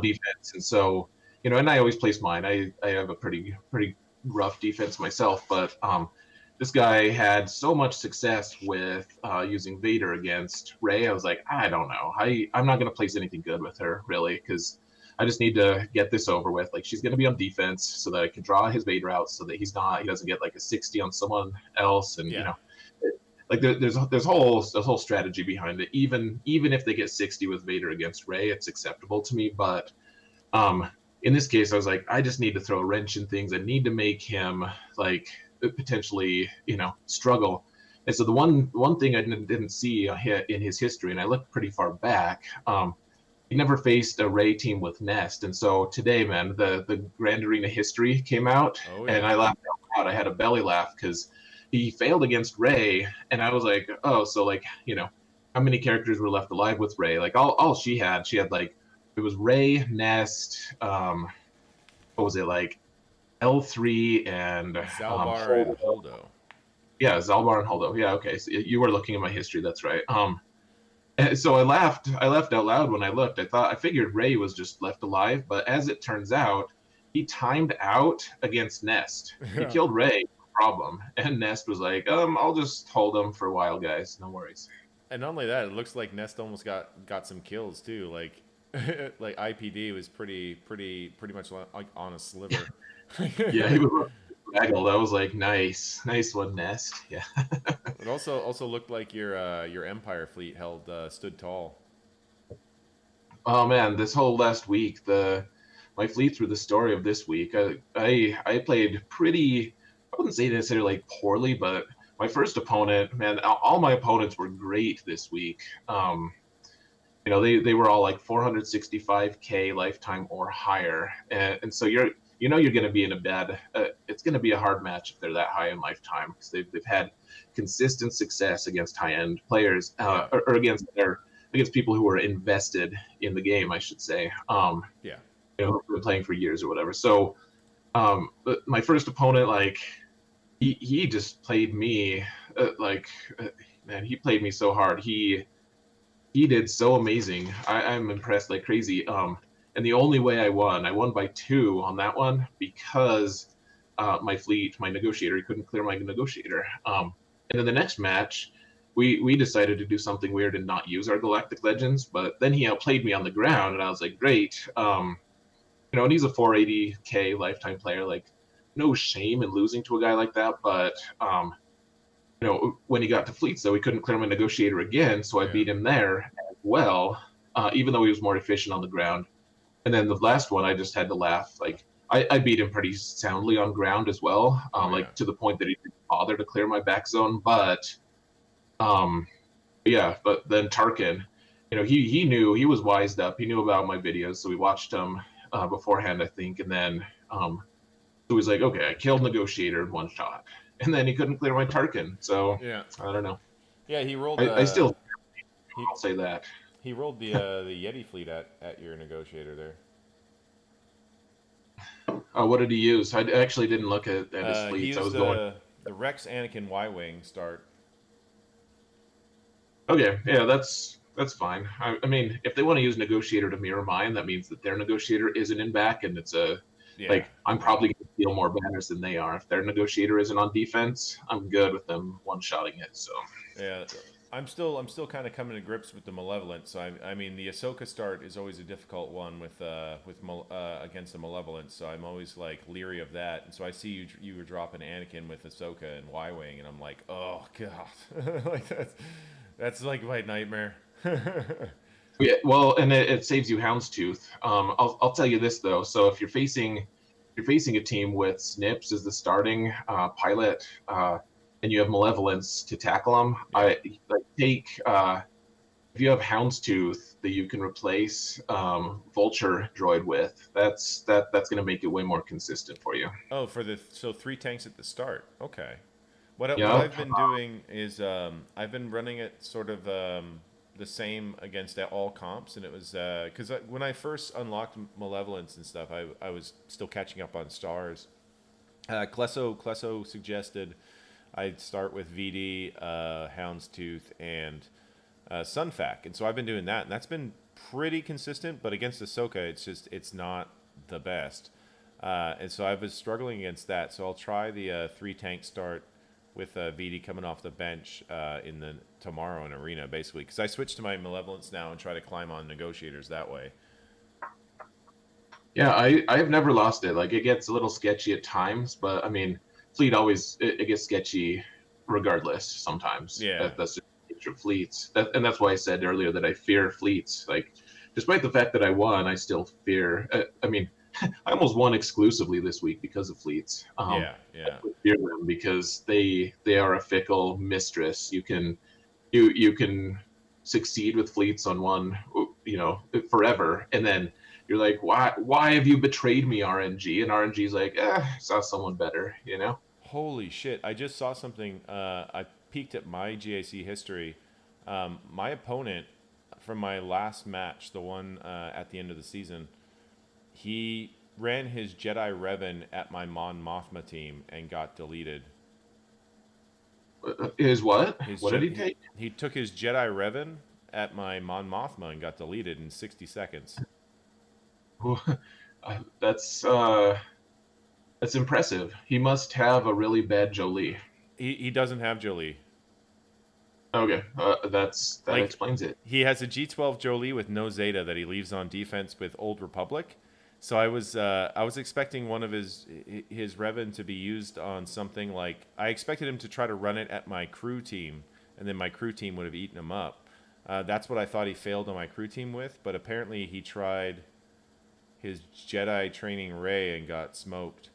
defense, and so and I always place mine. I have a pretty rough defense myself, but this guy had so much success with using Vader against Rey. I was like, I don't know, I'm not gonna place anything good with her really, because I just need to get this over with. Like, she's going to be on defense so that I can draw his Vader out so that he doesn't get like a 60 on someone else. And, like there's whole strategy behind it. Even if they get 60 with Vader against Rey, it's acceptable to me. But in this case, I was like, I just need to throw a wrench in things. I need to make him like potentially, struggle. And so the one thing I didn't see in his history, and I looked pretty far back, he never faced a Rey team with Nest. And so today, man, the Grand Arena history came out, and I laughed out loud. I had a belly laugh because he failed against Rey, and I was like, oh, so like, how many characters were left alive with Rey? Like all she had like, it was Rey, Nest, what was it, like L3 and Zalbar and Holdo. Yeah, Zalbar and Holdo. Yeah, okay. So you were looking at my history, that's right. And so I laughed out loud when I looked. I figured Rey was just left alive, but as it turns out, he timed out against Nest. He killed Rey, no problem. And Nest was like, I'll just hold him for a while, guys. No worries. And not only that, it looks like Nest almost got some kills too. Like like IPD was pretty much like on a sliver. Yeah, he was raggled. I was like, nice one, Nest. Yeah. It also looked like your Empire fleet stood tall. Oh man, this whole last week, my fleets were the story of this week. I played pretty, I wouldn't say necessarily like poorly, but my first opponent, man, all my opponents were great this week. They were all like 465k lifetime or higher, and so you're going to be in a bad. It's going to be a hard match if they're that high in lifetime, because they've had consistent success against high end players, or against people who are invested in the game, I should say. Who've been playing for years or whatever. So, my first opponent, like, he just played me, man, he played me so hard. He did so amazing. I'm impressed like crazy. And the only way I won by 2 on that one, because my negotiator, he couldn't clear my negotiator. And then the next match, we decided to do something weird and not use our Galactic Legends, but then he outplayed me on the ground, and I was like, great. And he's a 480k lifetime player. Like, no shame in losing to a guy like that, but when he got to fleets, though, he couldn't clear my negotiator again, so I beat him there as well, even though he was more efficient on the ground. And then the last one, I just had to laugh. Like, I beat him pretty soundly on ground as well, to the point that he didn't bother to clear my back zone. But, but then Tarkin, he knew, he was wised up. He knew about my videos, so we watched him beforehand, I think. And then so he's like, okay, I killed negotiator in one shot. And then he couldn't clear my Tarkin, so I don't know. Yeah, he rolled. I'll say that he rolled the Yeti fleet at your negotiator there. What did he use? I actually didn't look at his fleets. He used the Rex Anakin Y-wing start. Okay, yeah, that's fine. I mean, if they want to use negotiator to mirror mine, that means that their negotiator isn't in back, and it's like, I'm probably going to steal more banners than they are. If their negotiator isn't on defense, I'm good with them one-shotting it. So yeah, I'm still kind of coming to grips with the Malevolent. So I mean, the Ahsoka start is always a difficult one with against the Malevolent. So I'm always like leery of that. And so I see you were dropping Anakin with Ahsoka and Y-wing, and I'm like, oh god, like that's like my nightmare. Yeah, well, and it saves you Houndstooth. I'll tell you this though. So if you're facing a team with Snips as the starting pilot, and you have Malevolence to tackle them, take if you have Houndstooth that you can replace Vulture droid with. That's going to make it way more consistent for you. Oh, so 3 tanks at the start. Okay. What I've been doing is I've been running it sort of the same against all comps, and it was because when I first unlocked Malevolence and stuff, I was still catching up on stars. Klesso suggested I'd start with VD, Houndstooth, and Sunfac, and so I've been doing that, and that's been pretty consistent. But against Ahsoka, it's not the best, and so I was struggling against that. So I'll try the 3 tank start with VD coming off the bench in the tomorrow in arena, basically, because I switched to my Malevolence now and try to climb on negotiators that way. Yeah, I've never lost it. Like it gets a little sketchy at times, but I mean, fleet always it gets sketchy regardless. Sometimes Yeah, that's just the nature of fleets, and that's why I said earlier that I fear fleets. Like, despite the fact that I won, I still fear. I mean, I almost won exclusively this week because of fleets. yeah. I fear them because they are a fickle mistress. You can succeed with fleets on one, forever, and then you're like, why have you betrayed me, RNG? And RNG's like, saw someone better, you know. Holy shit! I just saw something. I peeked at my GAC history. My opponent from my last match, the one at the end of the season, he ran his Jedi Revan at my Mon Mothma team and got deleted. Is what? His What did he take? he took his Jedi Revan at my Mon Mothma and got deleted in 60 seconds. That's impressive. He must have a really bad Jolie. He doesn't have Jolie. Okay, that Like, explains it. he has a G12 Jolie with no Zeta that he leaves on defense with Old Republic. So I was expecting one of his Revan to be used on something like, I expected him to try to run it at my crew team, and then my crew team would have eaten him up. That's what I thought he failed on my crew team with, but apparently he tried his Jedi training Rey and got smoked,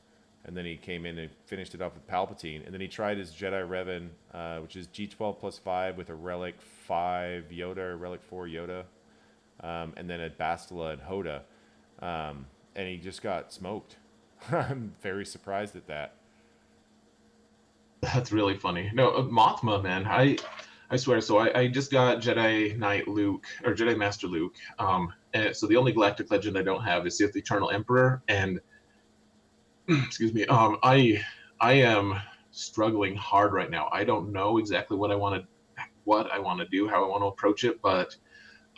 and then he came in and finished it off with Palpatine, and then he tried his Jedi Revan, which is G12 plus 5 with a Relic 5 Yoda or Relic 4 Yoda, and then a Bastila and Hoda. And he just got smoked. I'm very surprised at that. That's really funny. No, Mothma, man. I swear. So I just got Jedi Knight Luke or Jedi Master Luke. And so the only Galactic Legend I don't have is Sith Eternal Emperor, and excuse me. I am struggling hard right now. I don't know exactly what I want to do, how I want to approach it, but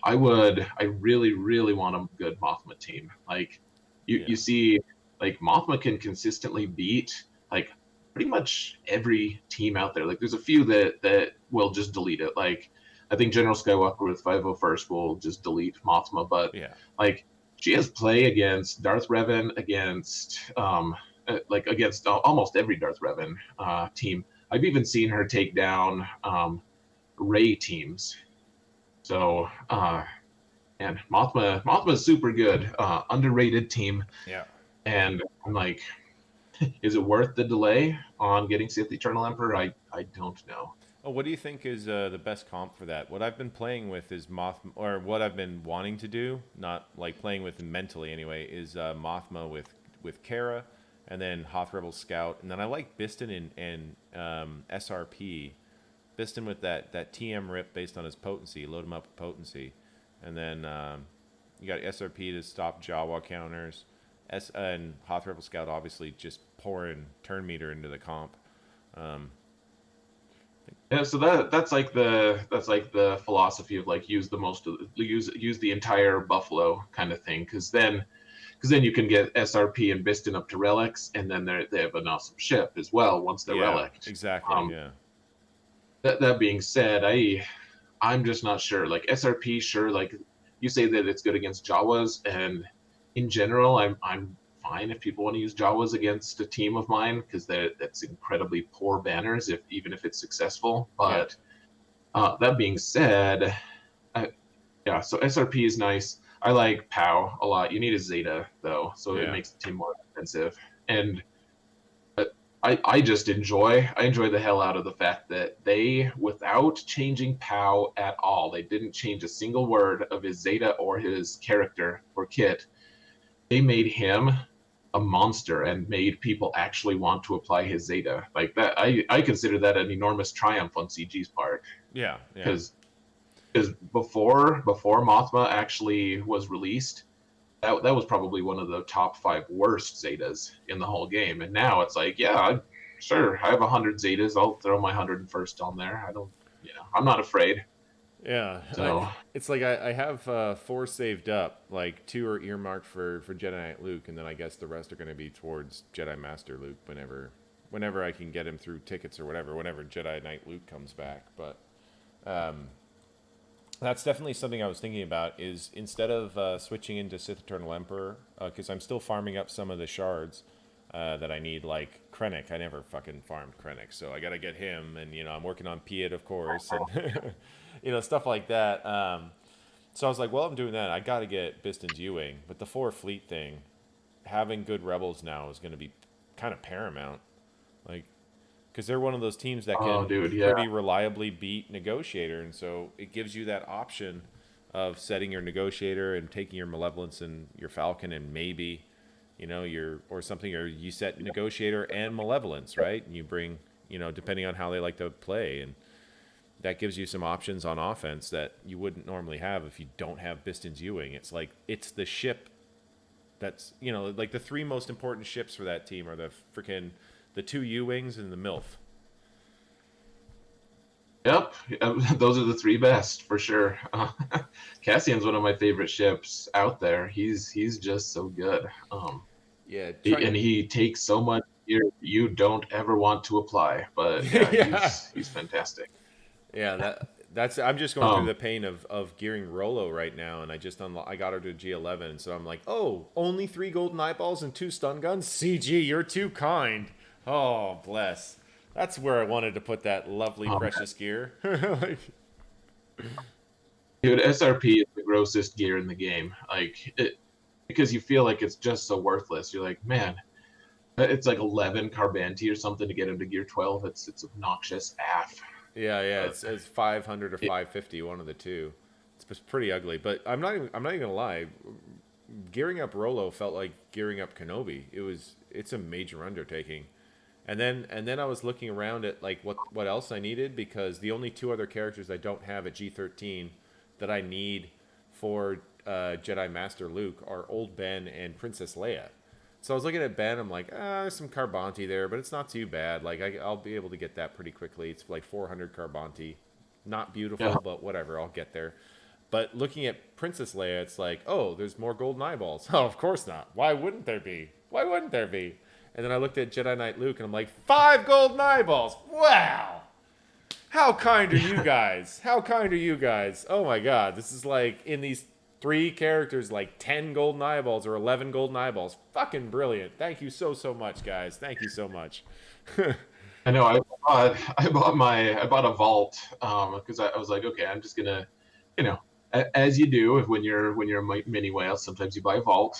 I really, really want a good Mothma team. Like you see, like Mothma can consistently beat like pretty much every team out there. Like there's a few that will just delete it. Like I think General Skywalker with 501st will just delete Mothma, but Yeah. like she has play against Darth Revan, against against almost every Darth Revan team. I've even seen her take down Rey teams. So, and Mothma is super good, underrated team. Yeah. And I'm like, is it worth the delay on getting Sith Eternal Emperor? I don't know. Oh, what do you think is the best comp for that? What I've been playing with is or what I've been wanting to do, not like playing with mentally anyway, is Mothma with Kara, and then Hoth Rebel Scout, and then I like Biston and SRP. Biston with that TM rip based on his potency, load him up with potency, and then you got SRP to stop Jawa counters, and Hoth Rebel Scout obviously just pouring turn meter into the comp. Yeah, so that's like the philosophy of like use the entire buffalo kind of thing, because then you can get SRP and Biston up to relics, and then they have an awesome ship as well once they're relicked. Exactly. Yeah. That being said, I'm just not sure. Like SRP, sure. Like you say that it's good against Jawas, and in general, I'm fine if people want to use Jawas against a team of mine, because that's incredibly poor banners even if it's successful. But that being said, yeah. So SRP is nice. I like POW a lot. You need a Zeta though, so it makes the team more expensive. And I just enjoy the hell out of the fact that they, without changing POW at all, they didn't change a single word of his Zeta or his character or kit. They made him a monster and made people actually want to apply his Zeta. Like that, I consider that an enormous triumph on CG's part. Yeah. Because before Mothma actually was released, that was probably one of the top 5 worst Zetas in the whole game. And now it's like, yeah, sure, I have 100 Zetas. I'll throw my 101st on there. I don't, I'm not afraid. Yeah, So, it's like I have 4 saved up. Like 2 are earmarked for Jedi Knight Luke, and then I guess the rest are going to be towards Jedi Master Luke whenever I can get him through tickets or whatever. Whenever Jedi Knight Luke comes back, but that's definitely something I was thinking about. Is instead of switching into Sith Eternal Emperor, because I'm still farming up some of the shards that I need, like Krennic. I never fucking farmed Krennic, so I got to get him, and I'm working on Piet, of course, and stuff like that. So I was like, well, I'm doing that. I got to get Biston's U-Wing, but the 4 fleet thing, having good rebels now is going to be kind of paramount, like, because they're one of those teams that oh, can dude, yeah. pretty reliably beat Negotiator, and so it gives you that option of setting your Negotiator and taking your Malevolence and your Falcon, and maybe or something, or you set Negotiator and Malevolence, right? And you bring, depending on how they like to play, and that gives you some options on offense that you wouldn't normally have if you don't have Biston's U-Wing. It's like, it's the ship that's, like the 3 most important ships for that team are the 2 U-Wings and the MILF. Yep, those are the 3 best for sure. Cassian's one of my favorite ships out there. He's just so good. Yeah, And he takes so much gear you don't ever want to apply. But yeah, yeah. he's fantastic. Yeah, that's. I'm just going through Um, the pain of gearing Rolo right now, and I got her to G11, so I'm like, oh, only 3 golden eyeballs and 2 stun guns. CG, you're too kind. Oh, bless. That's where I wanted to put that lovely precious gear. Like, dude, SRP is the grossest gear in the game. Because you feel like it's just so worthless. You're like, man, it's like 11 Carbanti or something to get him to gear 12. It's obnoxious AF. yeah, it's 500 or 550, one of the two. It's pretty ugly, but I'm not even gonna lie. Gearing up Rolo felt like gearing up Kenobi. It's a major undertaking. And then I was looking around at like what else I needed, because the only 2 other characters I don't have at G13 that I need for Jedi Master Luke are Old Ben and Princess Leia. So I was looking at Ben. I'm like, there's some Carbanti there, but it's not too bad. Like I'll be able to get that pretty quickly. It's like 400 Carbanti. Not beautiful, Yeah. but whatever. I'll get there. But looking at Princess Leia, it's like, oh, there's more golden eyeballs. Oh, of course not. Why wouldn't there be? Why wouldn't there be? And then I looked at Jedi Knight Luke, and I'm like, 5 golden eyeballs. Wow. How kind are you guys? How kind are you guys? Oh my God. This is like, in these 3 characters, like 10 golden eyeballs or 11 golden eyeballs. Fucking brilliant. Thank you so much, guys. Thank you so much. I know. I bought a vault because I was like, okay, I'm just gonna, as you do when you're a mini whale, sometimes you buy a vault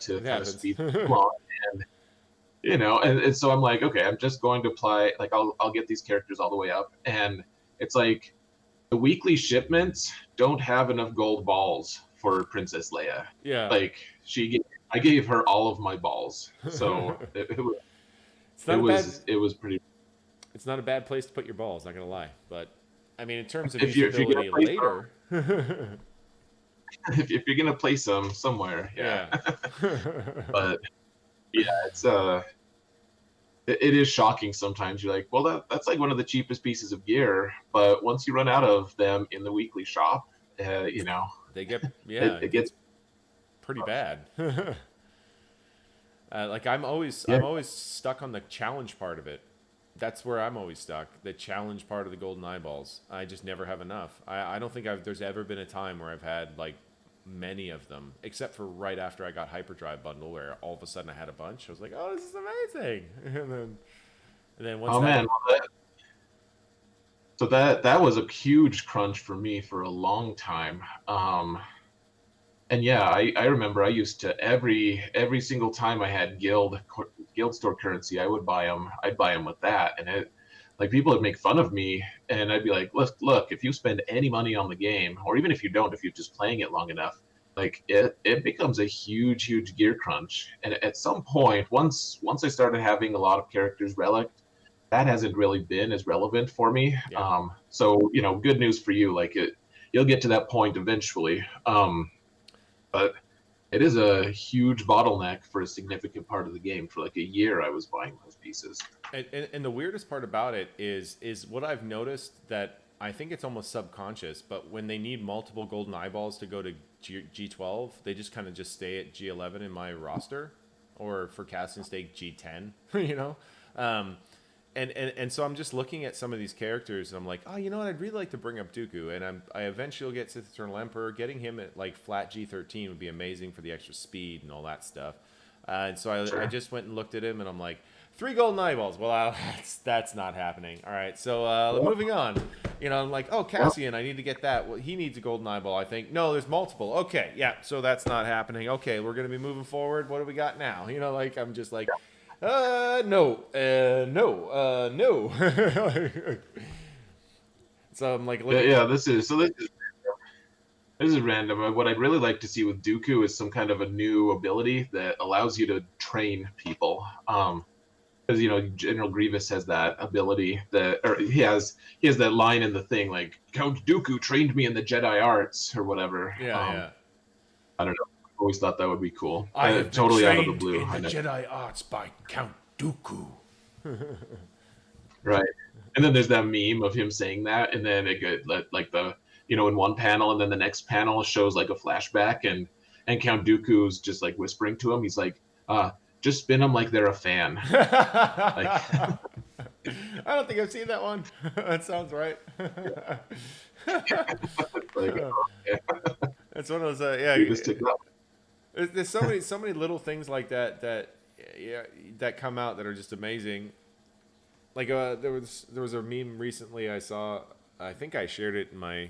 to kind of speed along. And so I'm like, okay, I'm just going to apply, like, I'll get these characters all the way up, and it's like the weekly shipments don't have enough gold balls for Princess Leia. Yeah. Like I gave her all of my balls, so it was pretty. It's not a bad place to put your balls, not gonna lie, but I mean, in terms of If you're usability gonna later. if you're gonna place them somewhere, yeah. But yeah, it is shocking sometimes. You're like, well, that's like one of the cheapest pieces of gear, but once you run out of them in the weekly shop, they get it gets pretty bad. Like I'm always stuck on the challenge part of it. That's where I'm always stuck. The challenge part of the golden eyeballs. I just never have enough. I don't think there's ever been a time where I've had like many of them, except for right after I got Hyperdrive bundle, where all of a sudden I had a bunch. I was like, oh, this is amazing. And then once man, so that was a huge crunch for me for a long time. And yeah, I remember I used to every single time I had guild store currency, I'd buy them with that, and like people would make fun of me, and I'd be like, look, if you spend any money on the game, or even if you don't, if you're just playing it long enough, like it becomes a huge gear crunch. And at some point, once I started having a lot of characters relicked, that hasn't really been as relevant for me. Yeah. So good news for you, like you'll get to that point eventually. But it is a huge bottleneck for a significant part of the game. For like a year, I was buying those pieces. And the weirdest part about it is what I've noticed, that I think it's almost subconscious, but when they need multiple golden eyeballs to go to G12, they just kind of just stay at G11 in my roster, or for casting stake G10, you know? And so I'm just looking at some of these characters, and I'm like, oh, you know what? I'd really like to bring up Dooku, and I eventually will get Sith Eternal Emperor. Getting him at like flat G13 would be amazing for the extra speed and all that stuff. And so I just went and looked at him, and I'm like, 3 golden eyeballs. Well, that's not happening. All right, so moving on. You know, I'm like, oh, Cassian, I need to get that. Well, he needs a golden eyeball, I think. No, there's multiple. Okay, yeah, so that's not happening. Okay, we're going to be moving forward. What do we got now? You know, like, I'm just like, no. So I'm like, this is random. What I'd really like to see with Dooku is some kind of a new ability that allows you to train people. Because General Grievous has that ability or he has that line in the thing, like, Count Dooku trained me in the Jedi arts or whatever. Yeah. I don't know. I always thought that would be cool. I have totally been out of the trained blue. in the Jedi arts by Count Dooku. Right. And then there's that meme of him saying that, and then it get like the in one panel, and then the next panel shows like a flashback, and Count Dooku's just like whispering to him. He's like, just spin them like they're a fan. I don't think I've seen that one. That sounds right. That's one of those. There's so many little things like that come out that are just amazing. Like there was a meme recently I saw. I think I shared it in my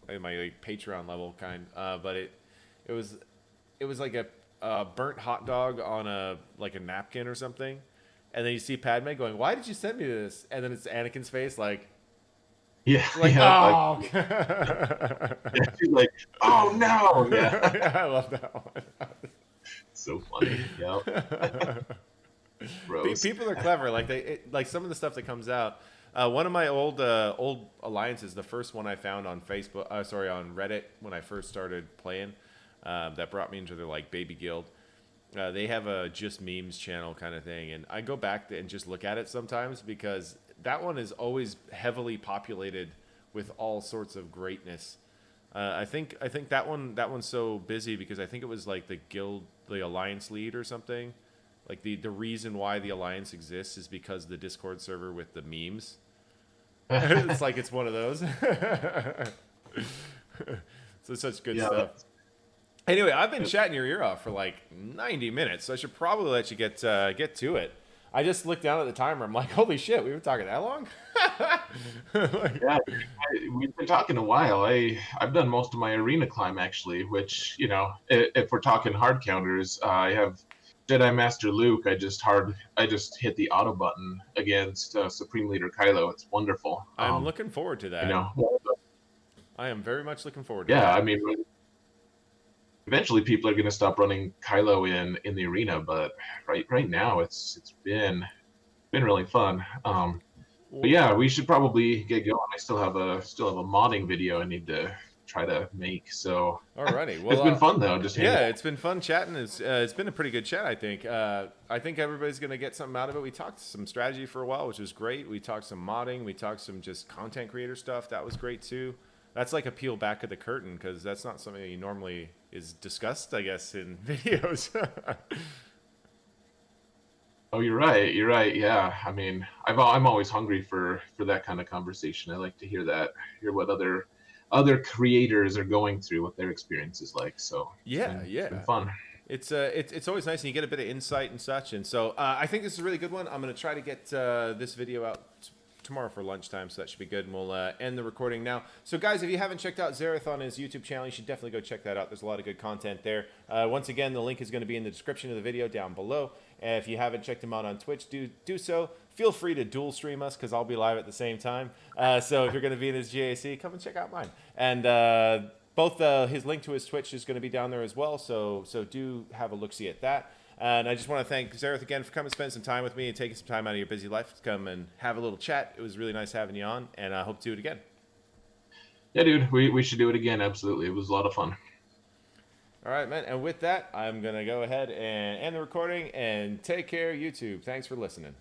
like Patreon level kind, but it was like a burnt hot dog on a napkin or something, and then you see Padme going, "Why did you send me this?" And then it's Anakin's face, like, oh, she's like, oh no, yeah, I love that one. So funny, yeah. People are clever. Like some of the stuff that comes out. One of my old alliances, the first one I found on Facebook, on Reddit when I first started playing. That brought me into their baby guild. They have a just memes channel kind of thing, and I go back and just look at it sometimes, because that one is always heavily populated with all sorts of greatness. I think that one's so busy because I think it was like the alliance lead or something. Like the reason why the alliance exists is because the Discord server with the memes. It's like it's one of those. So such good stuff. Anyway, I've been chatting your ear off for 90 minutes, so I should probably let you get to it. I just looked down at the timer. I'm like, holy shit, we were talking that long? Yeah, we've been talking a while. I've done most of my arena climb, actually, which, if we're talking hard counters, I have Jedi Master Luke. I just hit the auto button against Supreme Leader Kylo. It's wonderful. I'm looking forward to that. I am very much looking forward to that. Yeah, I mean, eventually people are going to stop running Kylo in the arena, but right now it's been really fun. But yeah, we should probably get going. I still have a modding video I need to try to make. So alrighty, well, it's been fun though. It's been fun chatting. It's been a pretty good chat, I think. I think everybody's gonna get something out of it. We talked some strategy for a while, which was great. We talked some modding. We talked some just content creator stuff. That was great too. That's like a peel back of the curtain, because that's not something that normally is discussed, I guess, in videos. Oh, you're right. Yeah, I mean, I'm always hungry for that kind of conversation. I like to hear what other creators are going through, what their experience is like. So it's been fun. It's always nice, and you get a bit of insight and such. And so I think this is a really good one. I'm going to try to get this video out tomorrow for lunchtime, so that should be good, and we'll end the recording now. So guys, if you haven't checked out Xaereth on his YouTube channel, you should definitely go check that out. There's a lot of good content there. Once again, the link is going to be in the description of the video down below. If you haven't checked him out on Twitch, do so. Feel free to dual stream us, because I'll be live at the same time. So if you're going to be in his GAC, come and check out mine. And both his link to his Twitch is going to be down there as well, so do have a look-see at that. And I just want to thank Xaereth again for coming and spending some time with me and taking some time out of your busy life to come and have a little chat. It was really nice having you on, and I hope to do it again. Yeah, dude, we should do it again. Absolutely. It was a lot of fun. All right, man. And with that, I'm going to go ahead and end the recording, and take care, YouTube. Thanks for listening.